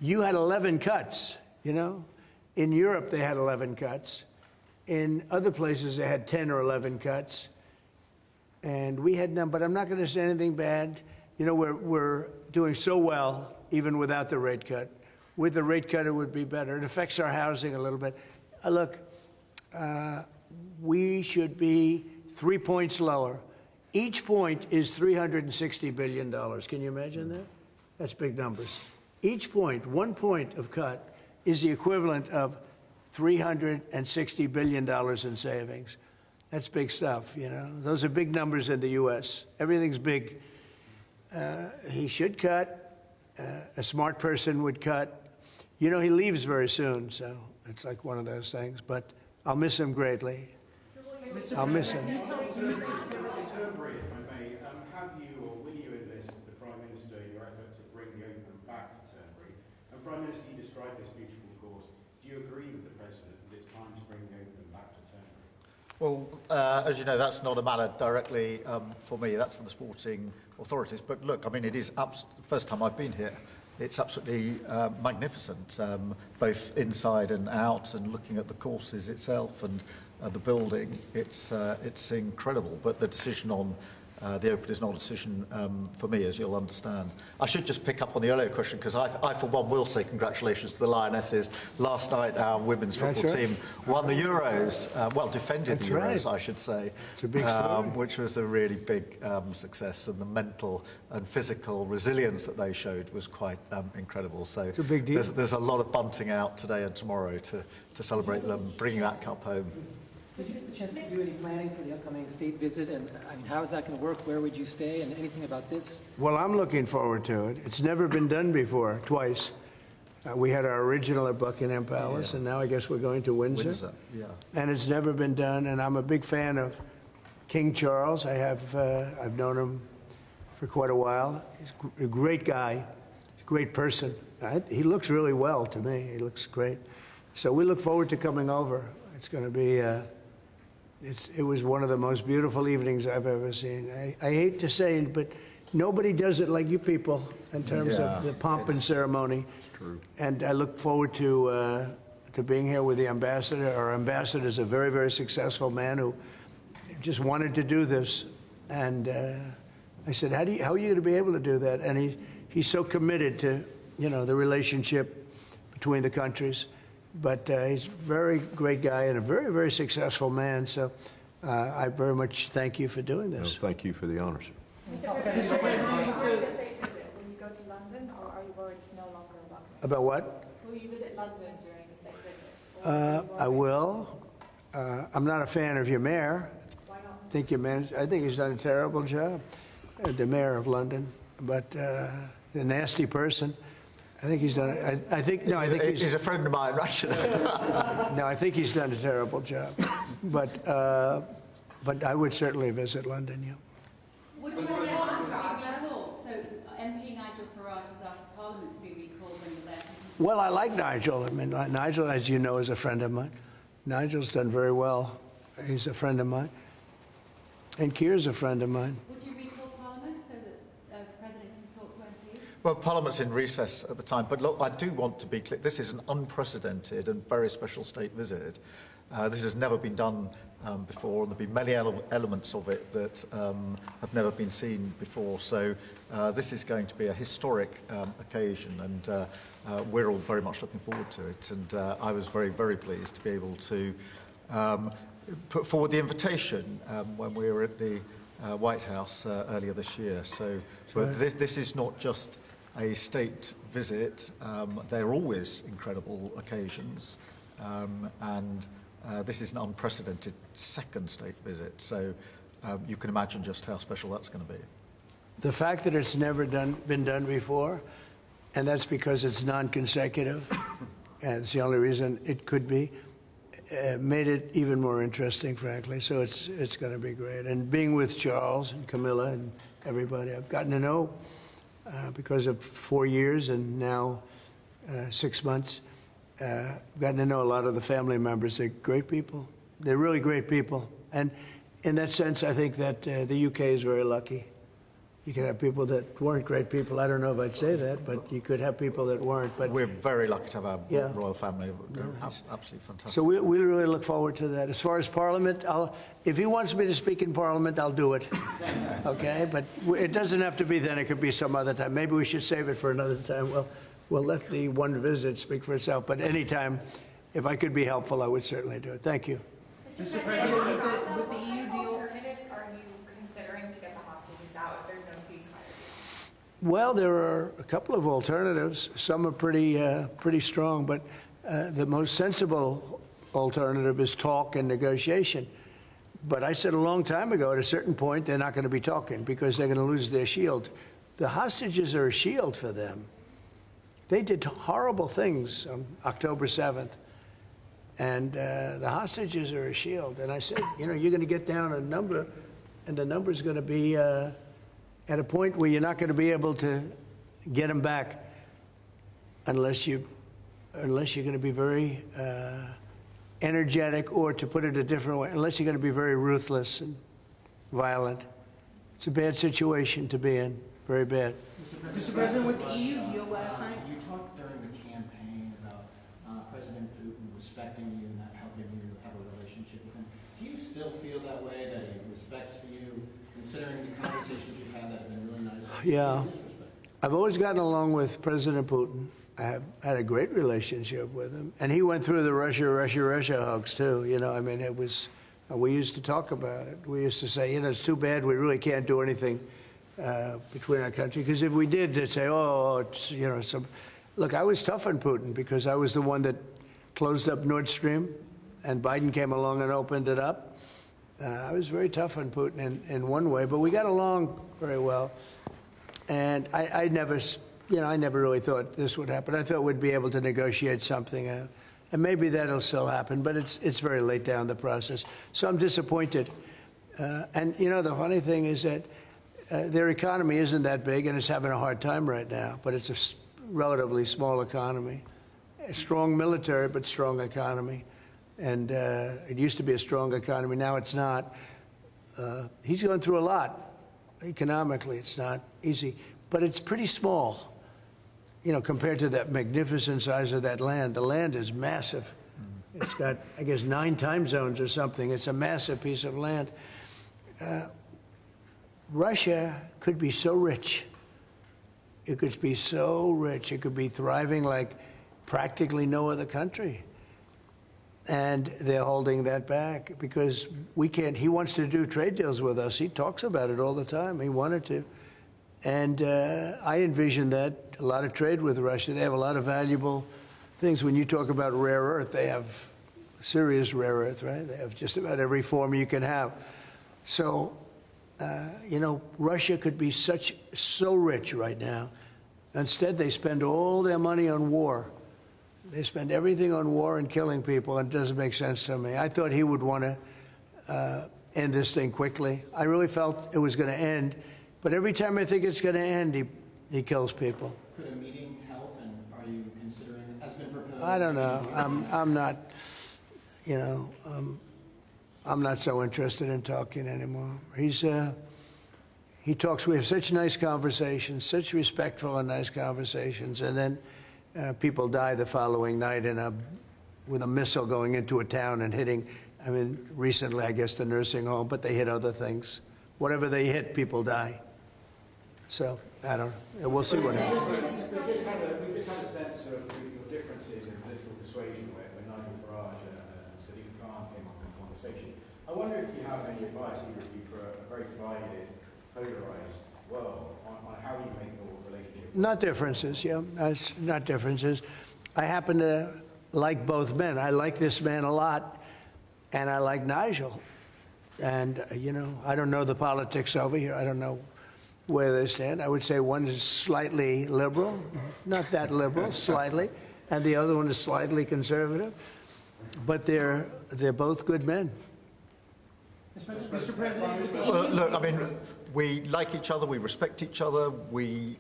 You had 11 cuts, you know? In Europe, they had 11 cuts. In other places, they had 10 or 11 cuts. And we had none, but I'm not going to say anything bad. You know, we're doing so well, even without the rate cut. With the rate cut, it would be better. It affects our housing a little bit. Look, we should be 3 points lower. Each point is $360 billion. Can you imagine that? That's big numbers. Each point, 1 point of cut, is the equivalent of $360 billion in savings. That's big stuff, you know. Those are big numbers in the U.S. Everything's big. He should cut. A smart person would cut. You know, he leaves very soon, so it's like one of those things. But I'll miss him greatly. I'll miss him. Turnberry, if I may, have you or will you enlist the Prime Minister in your effort to bring the open back to Turnberry? And Prime Minister, you described this beautiful course. Do you agree with the President that it's time to bring the open back to Turnberry? Well, as you know, that's not a matter directly for me. That's for the sporting authorities. But look, I mean, it is the first time I've been here. It's absolutely magnificent, both inside and out, and looking at the courses itself and the building. It's incredible. But the decision on the Open is not a decision for me, as you'll understand. I should just pick up on the earlier question, because I, for one, will say congratulations to the Lionesses. Last night, our women's football team won the Euros, well, defended the Euros, I should say. It's a big story. Which was a really big success, and the mental and physical resilience that they showed was quite incredible. So it's a big deal. There's a lot of bunting out today and tomorrow to celebrate them bringing that cup home. Did you get the chance to do any planning for the upcoming state visit? And I mean, how is that going to work? Where would you stay? And anything about this? Well, I'm looking forward to it. It's never been done before, twice. We had our original at Buckingham Palace, and now I guess we're going to Windsor. And it's never been done, and I'm a big fan of King Charles. I've known him for quite a while. He's a great guy, a great person. He looks really well to me. He looks great. So we look forward to coming over. It's going to be... It was one of the most beautiful evenings I've ever seen. I hate to say it, but nobody does it like you people in terms of the pomp and ceremony. True. And I look forward to being here with the ambassador. Our ambassador is a very, very successful man who just wanted to do this. And I said, how are you going to be able to do that? And he's so committed to, you know, the relationship between the countries. But he's a very great guy and a very, very successful man. So I very much thank you for doing this. Well, thank you for the honors. Mr. President, will you state visit when you go to London, or are you worried it's no longer about this? About what? Will you visit London during the state visit? I will. I'm not a fan of your mayor. Why not? I think he's done a terrible job. The mayor of London. but a nasty person. I think he's done. I think he's a friend of mine, right? No, I think he's done a terrible job. But I would certainly visit London. Yeah. Would you have Gaza? So MP Nigel Farage has asked Parliament to be recalled when you're there. Well, I like Nigel. I mean, Nigel, as you know, is a friend of mine. Nigel's done very well. He's a friend of mine. And Keir's a friend of mine. Would you recall Parliament so that the President can talk to MPs? Well, Parliament's in recess at the time, but look, I do want to be clear. This is an unprecedented and very special state visit. This has never been done before, and there'll be many elements of it that have never been seen before. So this is going to be a historic occasion, and we're all very much looking forward to it. And I was very, very pleased to be able to put forward the invitation when we were at the White House earlier this year. So but this is not just a state visit. They're always incredible occasions, and this is an unprecedented second state visit. So you can imagine just how special that's going to be. The fact that it's never been done before, and that's because it's non-consecutive, and it's the only reason it could be, made it even more interesting, frankly. So it's going to be great. And being with Charles and Camilla and everybody, I've gotten to know because of 4 years and now 6 months. I've gotten to know a lot of the family members. They're great people. They're really great people. And in that sense, I think that the UK is very lucky. You could have people that weren't great people. I don't know if I'd say that, but you could have people that weren't. But we're very lucky to have our royal family. They're absolutely fantastic. So we really look forward to that. As far as Parliament, if he wants me to speak in Parliament, I'll do it. Okay? But it doesn't have to be then. It could be some other time. Maybe we should save it for another time. Well, we'll let the one visit speak for itself. But anytime, if I could be helpful, I would certainly do it. Thank you. Mr. President, with the EU deal, what alternatives are you considering to get the hostages out if there's no ceasefire? Well, there are a couple of alternatives. Some are pretty strong, but the most sensible alternative is talk and negotiation. But I said a long time ago, at a certain point, they're not going to be talking because they're going to lose their shield. The hostages are a shield for them. They did horrible things on October 7th, and the hostages are a shield. And I said, you know, you're going to get down a number, and the number's going to be at a point where you're not going to be able to get them back unless you're going to be very energetic, or to put it a different way, unless you're going to be very ruthless and violent. It's a bad situation to be in, very bad. Mr. President, with the EU deal last night, you talked during the campaign about President Putin respecting you and helping you have a relationship with him. Do you still feel that way, that he respects you, considering the conversations you've had that have been really nice? Yeah. I've always gotten along with President Putin. I have had a great relationship with him. And he went through the Russia hugs, too. You know, I mean, it was, we used to talk about it. We used to say, you know, it's too bad we really can't do anything between our country. Because if we did, they'd say, oh, it's, you know, some. Look, I was tough on Putin because I was the one that closed up Nord Stream, and Biden came along and opened it up. I was very tough on Putin in one way, but we got along very well. And I never really thought this would happen. I thought we'd be able to negotiate something out. And maybe that'll still happen, but it's very late down the process. So I'm disappointed. And, you know, the funny thing is that their economy isn't that big, and it's having a hard time right now. But it's a relatively small economy. A strong military, but strong economy. And it used to be a strong economy. Now it's not. He's going through a lot. Economically, it's not easy. But it's pretty small, you know, compared to that magnificent size of that land. The land is massive. It's got, I guess, 9 time zones or something. It's a massive piece of land. Russia could be so rich. It could be so rich. It could be thriving like practically no other country. And they're holding that back because we can't. He wants to do trade deals with us. He talks about it all the time. He wanted to. And I envision that, a lot of trade with Russia. They have a lot of valuable things. When you talk about rare earth, they have serious rare earth, right? They have just about every form you can have. So You know, Russia could be so rich right now. Instead, they spend all their money on war. They spend everything on war and killing people, and it doesn't make sense to me. I thought he would want to end this thing quickly. I really felt it was going to end, but every time I think it's going to end, he kills people. Could a meeting help, and are you considering it? Has been proposed? I don't know. I'm not, you know, I'm not so interested in talking anymore. He talks, we have such nice conversations, such respectful and nice conversations, and then people die the following night with a missile going into a town and hitting, I mean, recently, I guess, the nursing home, but they hit other things. Whatever they hit, people die. So, I don't know. We'll see what happens. We've just had a sense of your differences in political persuasion when Nigel Farage and Sadiq Khan came up in conversation. I wonder if you have any advice, either of you, for a very divided, polarized world on how you make your relationship. Not differences, yeah. Not differences. I happen to like both men. I like this man a lot, and I like Nigel. And, you know, I don't know the politics over here. I don't know where they stand. I would say one is slightly liberal, not that liberal, slightly, and the other one is slightly conservative. But they're both good men. Mr. President, Well, look, I mean, we like each other, we respect each other, we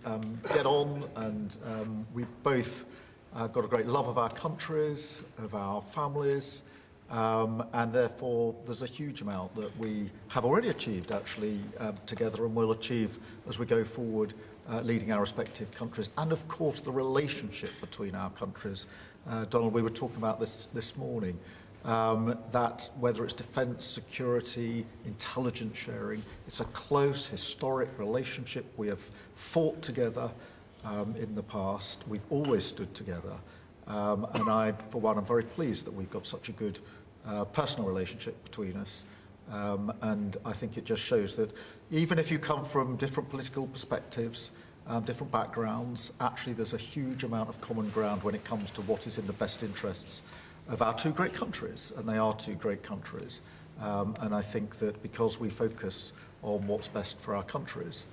get on, and we've both got a great love of our countries, of our families, and therefore there's a huge amount that we have already achieved, actually, together, and will achieve as we go forward, leading our respective countries, and of course the relationship between our countries. Donald, we were talking about this morning. That whether it's defence, security, intelligence sharing, it's a close, historic relationship. We have fought together in the past. We've always stood together. And I, for one, am very pleased that we've got such a good personal relationship between us. And I think it just shows that even if you come from different political perspectives, different backgrounds, actually there's a huge amount of common ground when it comes to what is in the best interests of our two great countries, and they are two great countries. And I think that because we focus on what's best for our countries,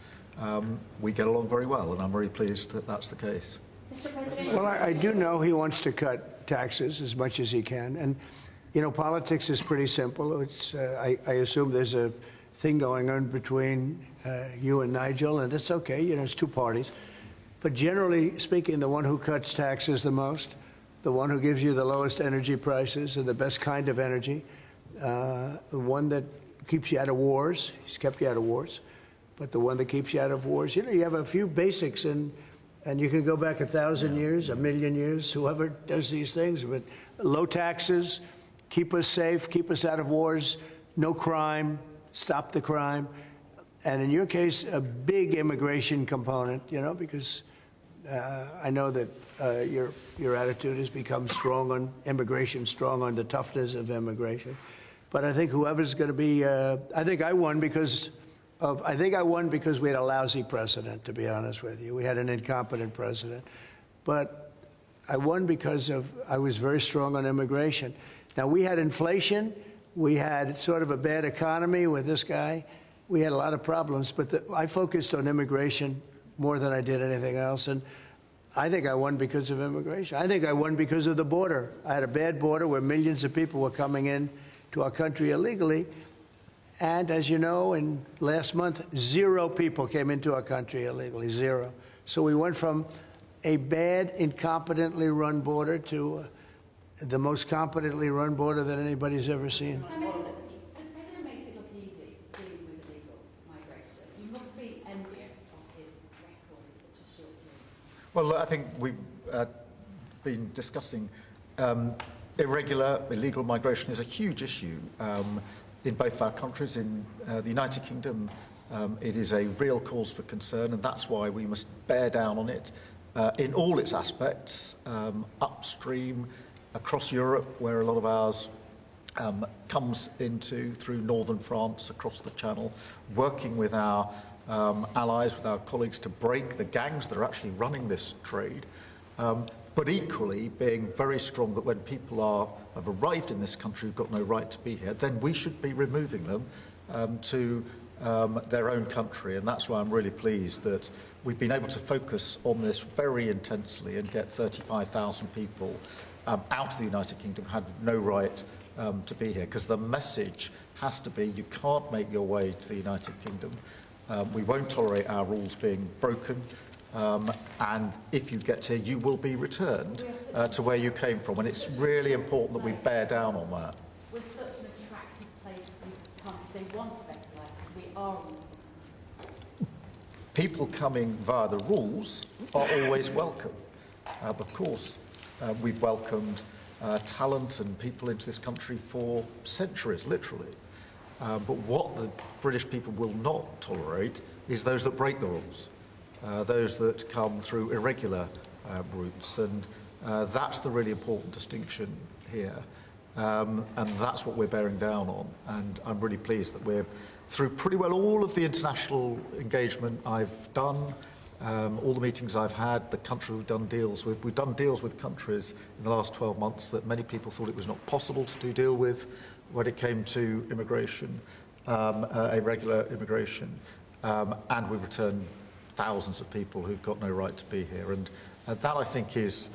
we get along very well, and I'm very pleased that that's the case. Mr. President. Well, I do know he wants to cut taxes as much as he can, and you know, politics is pretty simple. It's I assume there's a thing going on between you and Nigel, and it's okay. You know, it's two parties, but generally speaking, the one who cuts taxes the most, the one who gives you the lowest energy prices and the best kind of energy, the one that keeps you out of wars. He's kept you out of wars, but the one that keeps you out of wars. You know, you have a few basics, and you can go back 1,000 years, 1,000,000 years, whoever does these things. But low taxes, keep us safe, keep us out of wars, no crime, stop the crime, and in your case, a big immigration component. You know, because I know that your attitude has become strong on immigration, strong on the toughness of immigration. But I think whoever's going to be, I think I won because we had a lousy president, to be honest with you. We had an incompetent president. But I won because I was very strong on immigration. Now, we had inflation. We had sort of a bad economy with this guy. We had a lot of problems, but I focused on immigration more than I did anything else. And I think I won because of immigration. I think I won because of the border. I had a bad border where millions of people were coming in to our country illegally. And as you know, in last month, 0 people came into our country illegally, 0. So we went from a bad, incompetently run border to the most competently run border that anybody's ever seen. Prime Minister, the President makes it look easy dealing with illegal migration. You must be envious of his record in such a short period. Well, I think we've been discussing illegal migration is a huge issue in both of our countries. In the United Kingdom, it is a real cause for concern, and that's why we must bear down on it in all its aspects, upstream, across Europe, where a lot of ours comes into through northern France, across the Channel, working with our allies, with our colleagues, to break the gangs that are actually running this trade, but equally being very strong that when people have arrived in this country who've got no right to be here, then we should be removing them to their own country, and that's why I'm really pleased that we've been able to focus on this very intensely and get 35,000 people out of the United Kingdom who had no right to be here, because the message has to be you can't make your way to the United Kingdom. We won't tolerate our rules being broken, and if you get here, you will be returned to where you came from, and it's really important that we bear down on that. We're such an attractive place for people to come if they want a better life, because we are. People coming via the rules are always welcome. Of course, we've welcomed talent and people into this country for centuries, literally. But what the British people will not tolerate is those that break the rules, those that come through irregular routes, and that's the really important distinction here. And that's what we're bearing down on, and I'm really pleased that we're through pretty well all of the international engagement I've done, all the meetings I've had, the country we've done deals with. We've done deals with countries in the last 12 months that many people thought it was not possible to do deal with when it came to immigration, irregular immigration, and we've returned thousands of people who've got no right to be here. And that, I think, is,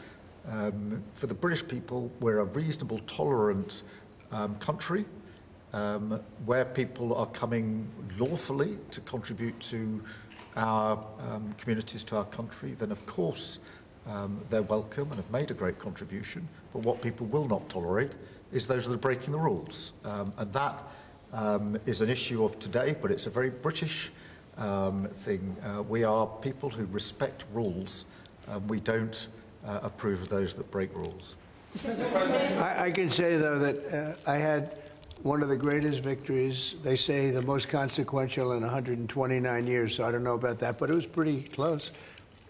for the British people, we're a reasonable, tolerant country, where people are coming lawfully to contribute to our communities, to our country, then of course they're welcome and have made a great contribution. But what people will not tolerate is those that are breaking the rules. And that is an issue of today, but it's a very British thing. We are people who respect rules. We don't approve of those that break rules. I can say, though, that I had one of the greatest victories, they say the most consequential in 129 years, so I don't know about that, but it was pretty close.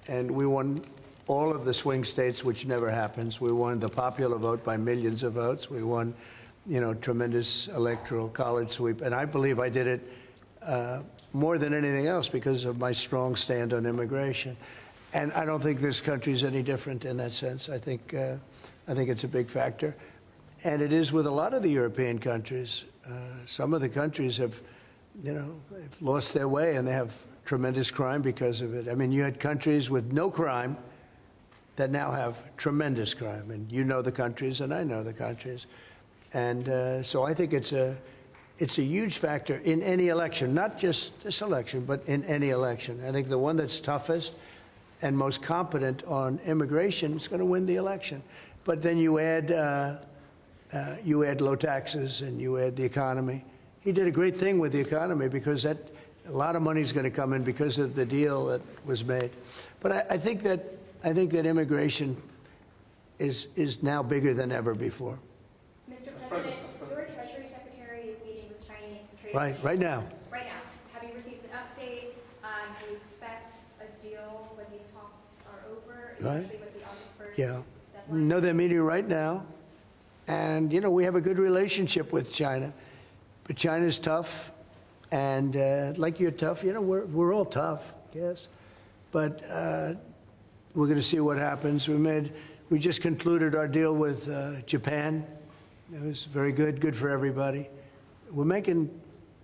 And we won all of the swing states, which never happens. We won the popular vote by millions of votes. We won, you know, tremendous electoral college sweep. And I believe I did it more than anything else because of my strong stand on immigration. And I don't think this country is any different in that sense. I think it's a big factor. And it is with a lot of the European countries. Some of the countries have, you know, have lost their way, and they have tremendous crime because of it. I mean, you had countries with no crime that now have tremendous crime. And you know the countries, and I know the countries. And so I think it's a huge factor in any election, not just this election, but in any election. I think the one that's toughest and most competent on immigration is going to win the election. But then you add low taxes and you add the economy. He did a great thing with the economy because a lot of money is going to come in because of the deal that was made. But I think that immigration is now bigger than ever before. Mr. President, your Treasury Secretary is meeting with Chinese trade. Right now. Right now. Have you received an update? Do you expect a deal when these talks are over, especially with the August 1st deadline? No, they're meeting right now. And, you know, we have a good relationship with China. But China's tough. And like you're tough, you know, we're all tough, yes. But we're going to see what happens. We just concluded our deal with Japan. It was very good for everybody. We're making,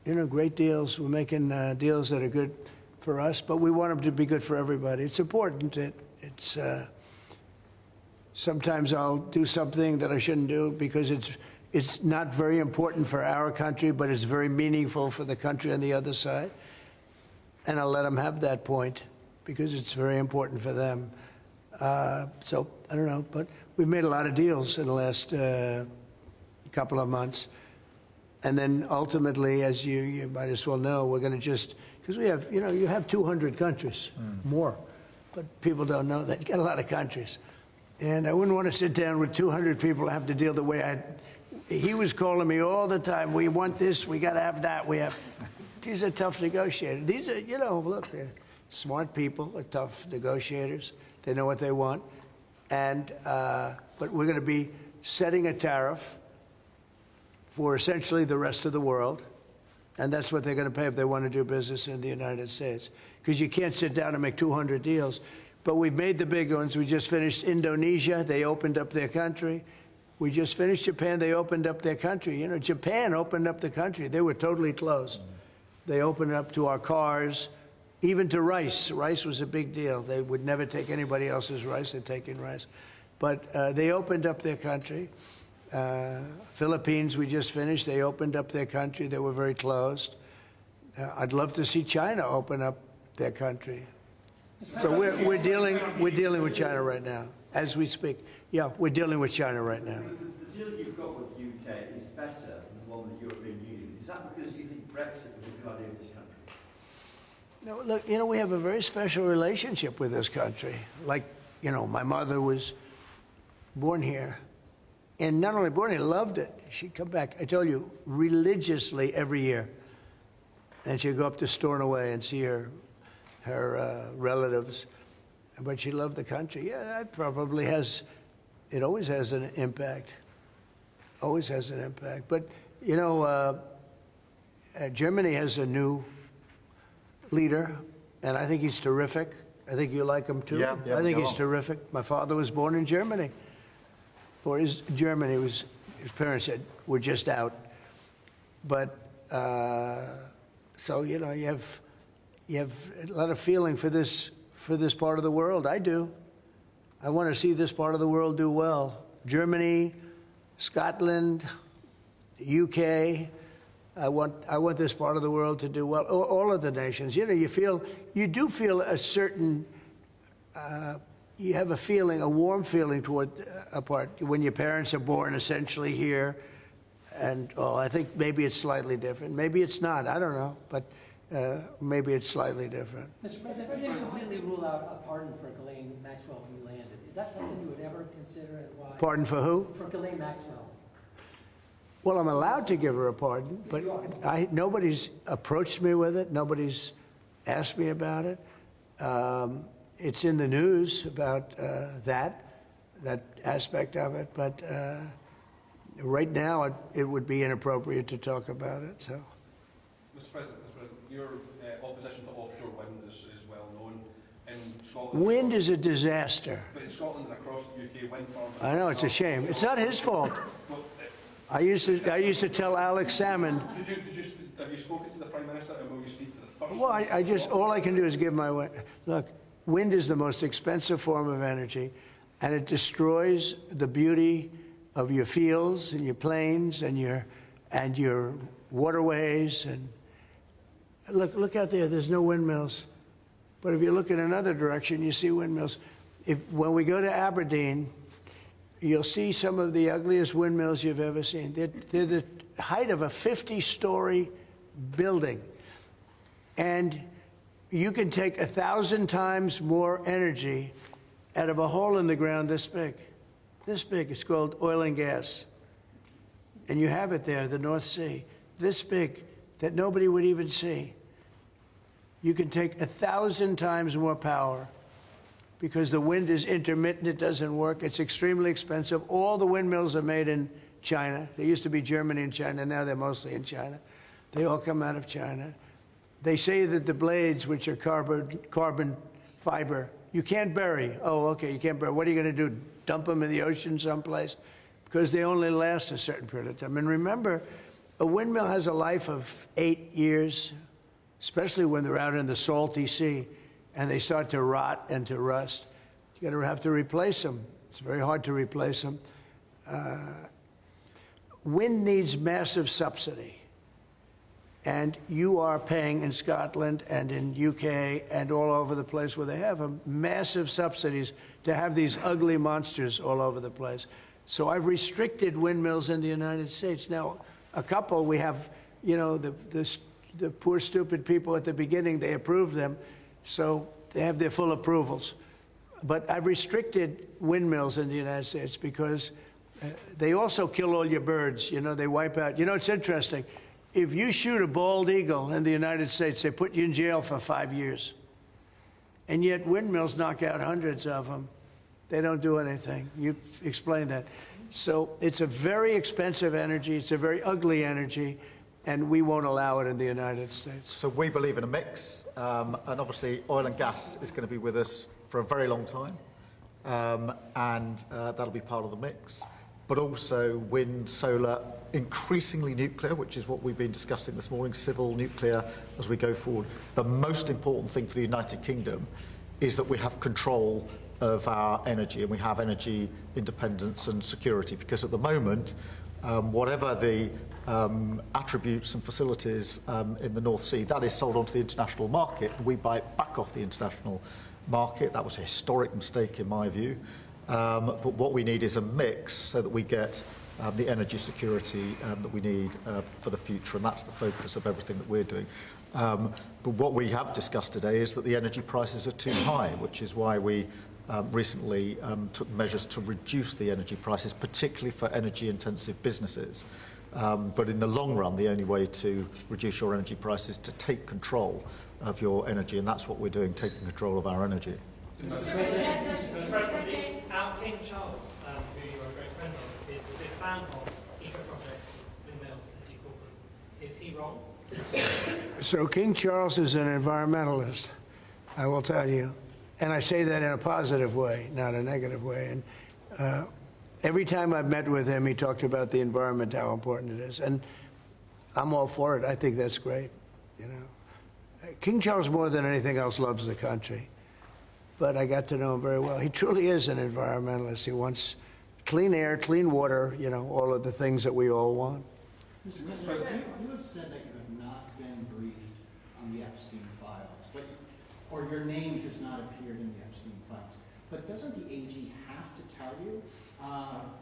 you know, great deals. We're making deals that are good for us, but we want them to be good for everybody. It's important. It's sometimes I'll do something that I shouldn't do because it's not very important for our country, but it's very meaningful for the country on the other side. And I'll let them have that point because it's very important for them. So I don't know, but we've made a lot of deals in the last couple of months. And then ultimately, as you might as well know, we're going to just, because we have, you know, you have 200 countries, more, but people don't know that. You got a lot of countries. And I wouldn't want to sit down with 200 people and have to deal the way he was calling me all the time. We want this, we got to have that. These are tough negotiators. These are, you know, look, they're smart people, they're tough negotiators. They know what they want. And, but we're going to be setting a tariff for essentially the rest of the world. And that's what they're going to pay if they want to do business in the United States. Because you can't sit down and make 200 deals. But we've made the big ones. We just finished Indonesia. They opened up their country. We just finished Japan. They opened up their country. You know, Japan opened up the country. They were totally closed. They opened it up to our cars, even to rice. Rice was a big deal. They would never take anybody else's rice. They'd take in rice. But they opened up their country. Philippines, we just finished. They opened up their country. They were very closed. I'd love to see China open up their country. So we're dealing with China right now, as we speak. Yeah, we're dealing with China right now. The deal you've got with the UK is better than the one with the European Union. Is that because you think Brexit was a good idea for this country? No, look, you know, we have a very special relationship with this country. Like, you know, my mother was born here. And not only born here, loved it. She'd come back, I tell you, religiously every year. And she'd go up to Stornoway and see her relatives. But she loved the country. Yeah, that probably has, it always has an impact. Always has an impact. But, you know, Germany has a new leader, and I think he's terrific. I think you like him too. Yeah, I think he's terrific. My father was born in Germany. Or his parents were just out. But, so, you know, you have a lot of feeling for this part of the world. I do. I want to see this part of the world do well. Germany, Scotland, the UK. I want this part of the world to do well. All of the nations. You know, you do feel a certain, you have a feeling, a warm feeling toward a part when your parents are born essentially here. And I think maybe it's slightly different.Maybe it's not. I don't know. But maybe it's slightly different. Mr. President, the President completely rule out a pardon for Ghislaine Maxwell when you landed. Is that something you would ever consider, and why? Pardon for who? For Ghislaine Maxwell. Well, I'm allowed to give her a pardon, but nobody's approached me with it. Nobody's asked me about it. It's in the news about that aspect of it, but right now it would be inappropriate to talk about it. So, Mr. President, your opposition to offshore wind is well known. In Scotland, wind is a disaster. But in Scotland and across the UK, wind farms. I know, it's a shame. It's not his fault. I used to tell Alex Salmond. Have you spoken to the Prime Minister, and will you speak to the First? Well, all I can do is give my way. Look, wind is the most expensive form of energy, and it destroys the beauty of your fields and your plains and your waterways. And look out there. There's no windmills, but if you look in another direction, you see windmills. When we go to Aberdeen, you'll see some of the ugliest windmills you've ever seen. They're the height of a 50-story building. And you can take 1,000 times more energy out of a hole in the ground this big. This big. It's called oil and gas. And you have it there, the North Sea. This big, that nobody would even see. You can take 1,000 times more power, because the wind is intermittent, it doesn't work, it's extremely expensive. All the windmills are made in China. They used to be Germany and China, now they're mostly in China. They all come out of China. They say that the blades, which are carbon fiber, you can't bury. Oh, okay, you can't bury. What are you going to do, dump them in the ocean someplace? Because they only last a certain period of time. And remember, a windmill has a life of 8 years, especially when they're out in the salty sea, and they start to rot and to rust. You're going to have to replace them. It's very hard to replace them. Wind needs massive subsidy. And you are paying in Scotland and in UK and all over the place where they have massive subsidies to have these ugly monsters all over the place. So I've restricted windmills in the United States. Now, a couple, we have, you know, the poor, stupid people at the beginning, they approved them. So they have their full approvals. But I've restricted windmills in the United States because they also kill all your birds. You know, they wipe out. You know, it's interesting. If you shoot a bald eagle in the United States, they put you in jail for 5 years. And yet windmills knock out hundreds of them. They don't do anything. You explained that. So it's a very expensive energy. It's a very ugly energy. And we won't allow it in the United States. So we believe in a mix, and obviously oil and gas is going to be with us for a very long time, and that'll be part of the mix. but also wind, solar, increasingly nuclear, which is what we've been discussing this morning, civil nuclear as we go forward. The most important thing for the United Kingdom is that we have control of our energy and we have energy independence and security, because at the moment, whatever the attributes and facilities in the North Sea, that is sold onto the international market. We buy it back off the international market. That was a historic mistake in my view. But what we need is a mix so that we get the energy security that we need for the future, and that's the focus of everything that we're doing. But what we have discussed today is that the energy prices are too high, which is why we recently took measures to reduce the energy prices, particularly for energy-intensive businesses. But in the long run, the only way to reduce your energy prices is to take control of your energy, and that's what we're doing, taking control of our energy. Mr. President, our King Charles, who you are a great friend of, is a big fan of eco-projects, windmills, as you call them. Is he wrong? So King Charles is an environmentalist, I will tell you. And I say that in a positive way, not a negative way. And every time I've met with him, he talked about the environment, how important it is. And I'm all for it. I think that's great, you know. King Charles, more than anything else, loves the country. But I got to know him very well. He truly is an environmentalist. He wants clean air, clean water, you know, all of the things that we all want. Mr. President, you have said that you have not been briefed on the Epstein files, or your name has not appeared in the Epstein files. But doesn't the AG have to tell you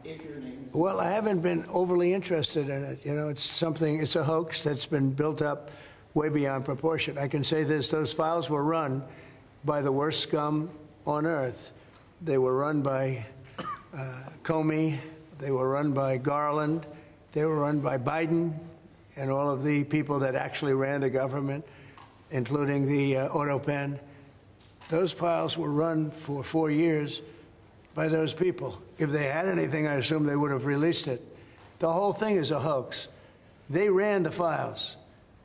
if your name is... Well, I haven't been overly interested in it. You know, it's a hoax that's been built up way beyond proportion. I can say this, those files were run by the worst scum on earth. They were run by Comey, they were run by Garland, they were run by Biden and all of the people that actually ran the government, including the auto pen. Those files were run for 4 years by those people. If they had anything, I assume they would have released it. The whole thing is a hoax. They ran the files.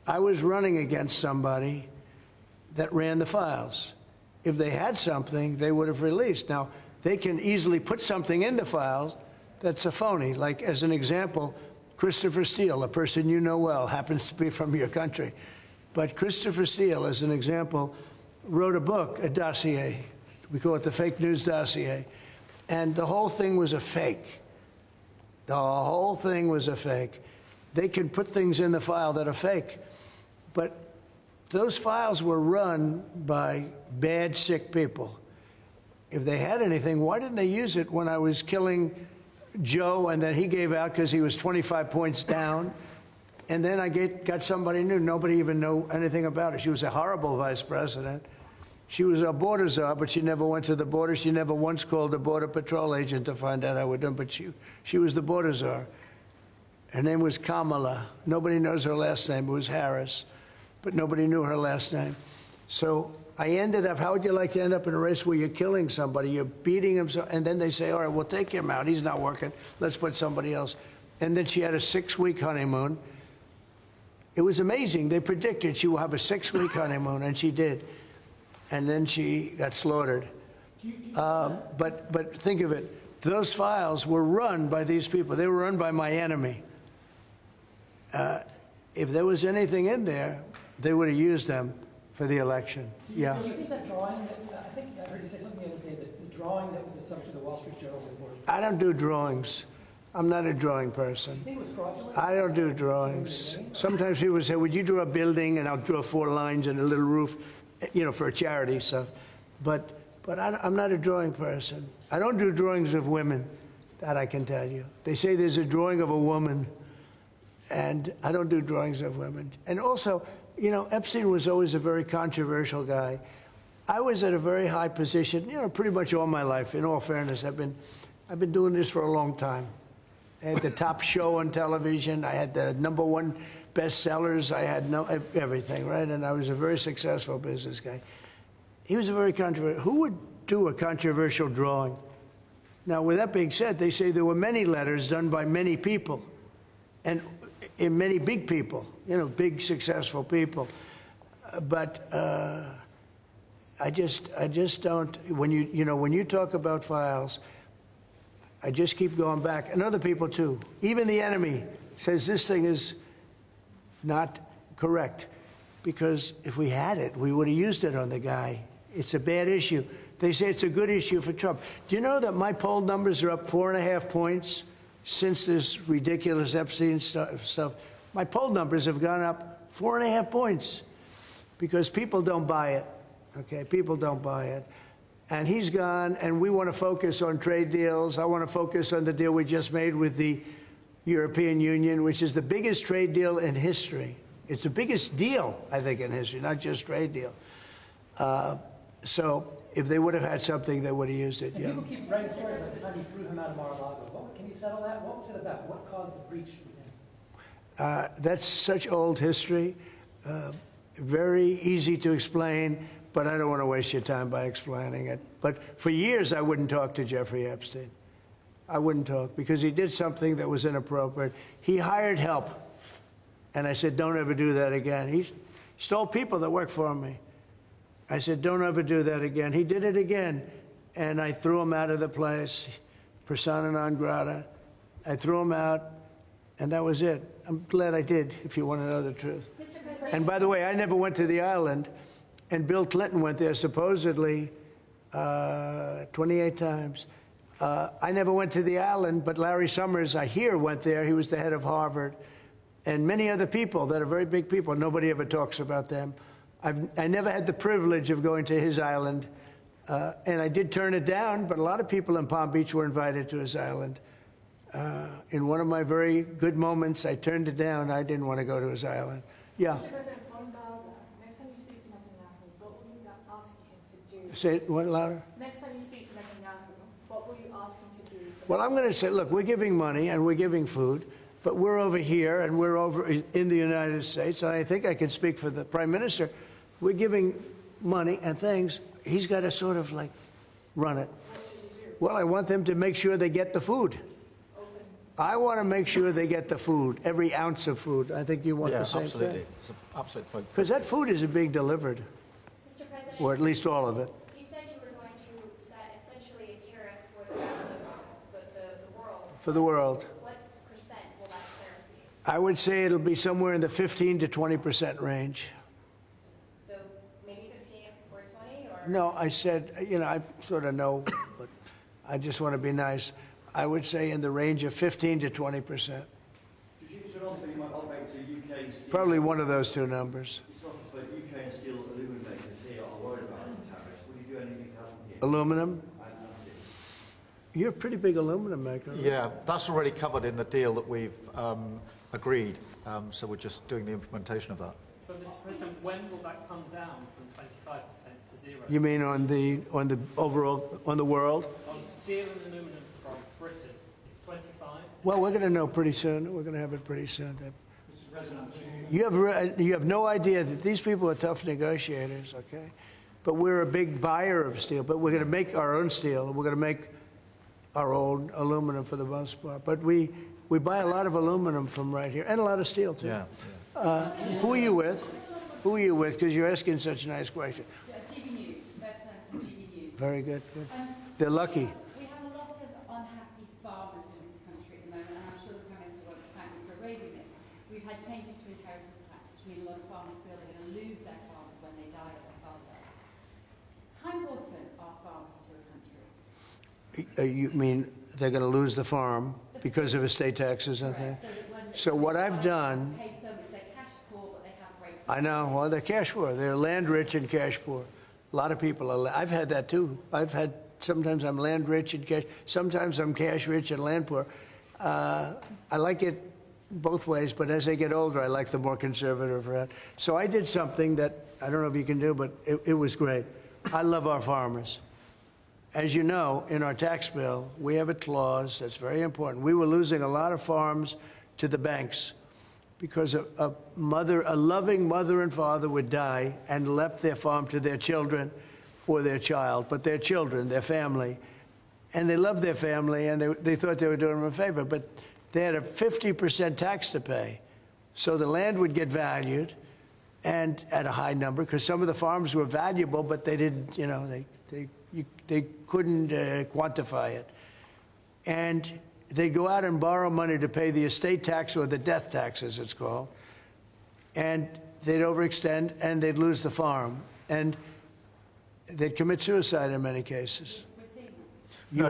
I was running against somebody that ran the files. If they had something, they would have released. Now, they can easily put something in the files that's a phony. Like, as an example, Christopher Steele, a person you know well, happens to be from your country. But Christopher Steele, as an example, wrote a book, a dossier. We call it the fake news dossier. And the whole thing was a fake. The whole thing was a fake. They can put things in the file that are fake. But those files were run by bad, sick people. If they had anything, why didn't they use it when I was killing Joe and then he gave out because he was 25 points down? And then I got somebody new. Nobody even knew anything about her. She was a horrible vice president. She was a border czar, but she never went to the border. She never once called a border patrol agent to find out how we're doing, but she was the border czar. Her name was Kamala. Nobody knows her last name. It was Harris, but nobody knew her last name. So I ended up, how would you like to end up in a race where you're killing somebody, you're beating him, and then they say, all right, we'll take him out. He's not working. Let's put somebody else. And then she had a 6-week honeymoon. It was amazing. They predicted she will have a 6-week honeymoon, and she did. And then she got slaughtered. But think of it. Those files were run by these people. They were run by my enemy. If there was anything in there, they would have used them for the election. Yeah. Do you think that drawing, I think I heard you say something the other day, that the drawing that was the subject of the Wall Street Journal report. I don't do drawings. I'm not a drawing person. Do you think it was fraudulent? I don't do drawings. Sometimes people say, would you draw a building? And I'll draw 4 lines and a little roof, you know, for a charity stuff. But I'm not a drawing person. I don't do drawings of women, that I can tell you. They say there's a drawing of a woman, and I don't do drawings of women. And also, you know, Epstein was always a very controversial guy. I was at a very high position, you know, pretty much all my life. In all fairness, I've been doing this for a long time. I had the top show on television. I had the #1 bestsellers. I had everything, right? And I was a very successful business guy. He was a very controversial. Who would do a controversial drawing? Now, with that being said, they say there were many letters done by many people, and in many big people, you know, big successful people. But I just don't. When you talk about files, I just keep going back, and other people too. Even the enemy says this thing is not correct, because if we had it, we would have used it on the guy. It's a bad issue. They say it's a good issue for Trump. Do you know that my poll numbers are up 4.5 points since this ridiculous Epstein stuff? My poll numbers have gone up 4.5 points because people don't buy it. Okay, people don't buy it. And he's gone, and we want to focus on trade deals. I want to focus on the deal we just made with the European Union, which is the biggest trade deal in history. It's the biggest deal, I think, in history, not just trade deal. So if they would have had something, they would have used it. And people keep writing stories like the time you threw him out of Mar-a-Lago. Can you settle that? What was it about? What caused the breach with him? That's such old history. Very easy to explain, but I don't want to waste your time by explaining it. But for years, I wouldn't talk to Jeffrey Epstein. I wouldn't talk because he did something that was inappropriate. He hired help. And I said, don't ever do that again. He stole people that worked for me. I said, don't ever do that again. He did it again. And I threw him out of the place, persona non grata. I threw him out, and that was it. I'm glad I did, if you want to know the truth. And by the way, I never went to the island, and Bill Clinton went there supposedly 28 times. I never went to the island, but Larry Summers, I hear, went there. He was the head of Harvard. And many other people that are very big people. Nobody ever talks about them. I never had the privilege of going to his island. And I did turn it down, but a lot of people in Palm Beach were invited to his island. In one of my very good moments, I turned it down. I didn't want to go to his island. Yeah. Mr. President, on Gaza, next time you speak to Netanyahu, what will you ask him to do? Say it one louder. Next time you speak to Netanyahu, what will you ask him to do? Well, I'm going to say, look, we're giving money and we're giving food, but we're over here and we're over in the United States, and I think I can speak for the Prime Minister. We're giving money and things. He's got to sort of like run it. Well, I want them to make sure they get the food. I want to make sure they get the food, every ounce of food. I think you want the same absolutely. thing. It's an absolute focus. Because that food isn't being delivered, Mr. President, or at least all of it. you said you were going to set essentially a tariff for the rest of the world. For the world. What percent will that tariff be? I would say it'll be somewhere in the 15 to 20% range. So maybe 15 or 20, or? No, I said, you know, I sort of know, but I just want to be nice. I would say in the range of 15 to 20%. Should also you might operate to UK steel? Probably one of those two numbers. But UK and steel aluminum makers here are worried about the tariffs. Will you do anything to help them here? Aluminum? And steel. You're a pretty big aluminum maker. Yeah, that's already covered in the deal that we've agreed. So we're just doing the implementation of that. But Mr. President, when will that come down from 25% to 0? You mean on the overall, on the world? On steel and aluminum from Britain, it's 25. Well, we're going to know pretty soon. We're going to have it pretty soon. You have no idea that these people are tough negotiators, okay? But we're a big buyer of steel. But we're going to make our own steel. We're going to make our own aluminum for the most part. But we buy a lot of aluminum from right here, and a lot of steel too. Yeah. Who are you with? Who are you with? Because you're asking such a nice question. GB News, that's from GB News. Very good. Good. They're lucky. We have a lot of unhappy farmers in this country at the moment, and I'm sure the Prime Minister won't thank me for raising this. We've had changes to inheritance tax, which mean a lot of farmers feel they're going to lose their farms when they die of their father. How important are farmers to a country? You mean they're going to lose the farm because of estate taxes and things? So what I've done, Pay so much, they're cash poor, but they have great. I know, well, they're cash poor. They're land rich and cash poor. A lot of people are, I've had that too. Sometimes I'm land rich and cash, sometimes I'm cash rich and land poor. I like it both ways, but as I get older, I like the more conservative route. So I did something that I don't know if you can do, but it was great. I love our farmers. As you know, in our tax bill, we have a clause that's very important. We were losing a lot of farms to the banks because a loving mother and father would die and left their farm to their children or their child, but their children, their family. And they loved their family, and they thought they were doing them a favor, but they had a 50% tax to pay. So the land would get valued, and at a high number, because some of the farms were valuable, but they didn't, you know, they couldn't quantify it. and they'd go out and borrow money to pay the estate tax, or the death tax, as it's called, and they'd overextend, and they'd lose the farm, and they'd commit suicide in many cases. No.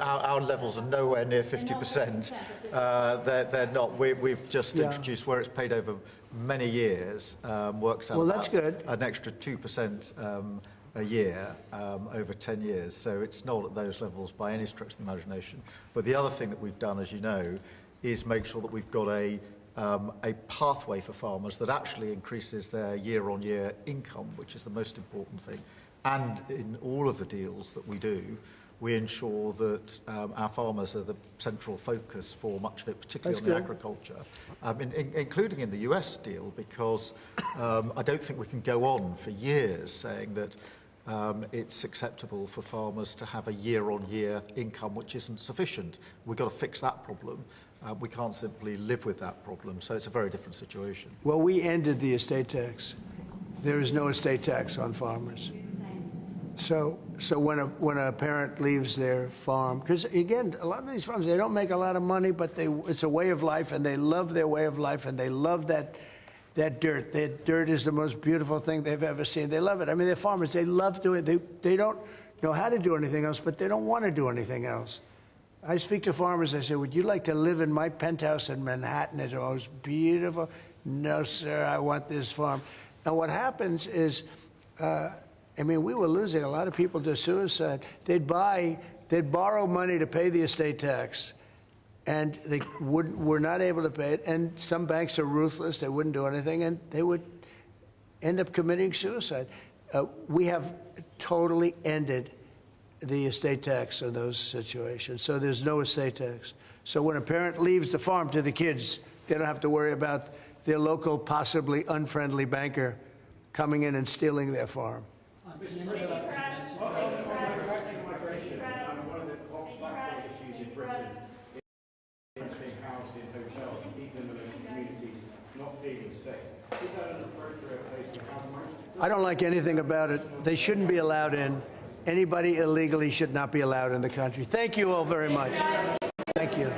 Our levels are nowhere near 50%. They're not. We've just introduced, where it's paid over many years, works out well, that's good. An extra 2% a year over 10 years. So it's not at those levels by any stretch of the imagination. But the other thing that we've done, as you know, is make sure that we've got a pathway for farmers that actually increases their year-on-year income, which is the most important thing. And in all of the deals that we do, we ensure that our farmers are the central focus for much of it, particularly on the agriculture, including in the US deal, because I don't think we can go on for years saying that it's acceptable for farmers to have a year-on-year income which isn't sufficient. We've got to fix that problem. We can't simply live with that problem, so it's a very different situation. Well, we ended the estate tax. There is no estate tax on farmers. So when a parent leaves their farm, because again, a lot of these farms, they don't make a lot of money, but it's a way of life, and they love their way of life, and they love that dirt. That dirt is the most beautiful thing they've ever seen. They love it. I mean, they're farmers. They love doing it. They don't know how to do anything else, but they don't want to do anything else. I speak to farmers. I say, would you like to live in my penthouse in Manhattan? It's the most beautiful. No, sir, I want this farm. And what happens is, I mean, we were losing a lot of people to suicide. They'd borrow money to pay the estate tax, and they were not able to pay it. And some banks are ruthless; they wouldn't do anything, and they would end up committing suicide. We have totally ended the estate tax in those situations, so there's no estate tax. So when a parent leaves the farm to the kids, they don't have to worry about their local, possibly unfriendly banker coming in and stealing their farm. Migration, one of the hot backward issues in Britain is being housed in hotels and people in the local communities not feeling safe. Is that an appropriate place to house migrants? I don't like anything about it. They shouldn't be allowed in. Anybody illegally should not be allowed in the country. Thank you all very much. Thank you.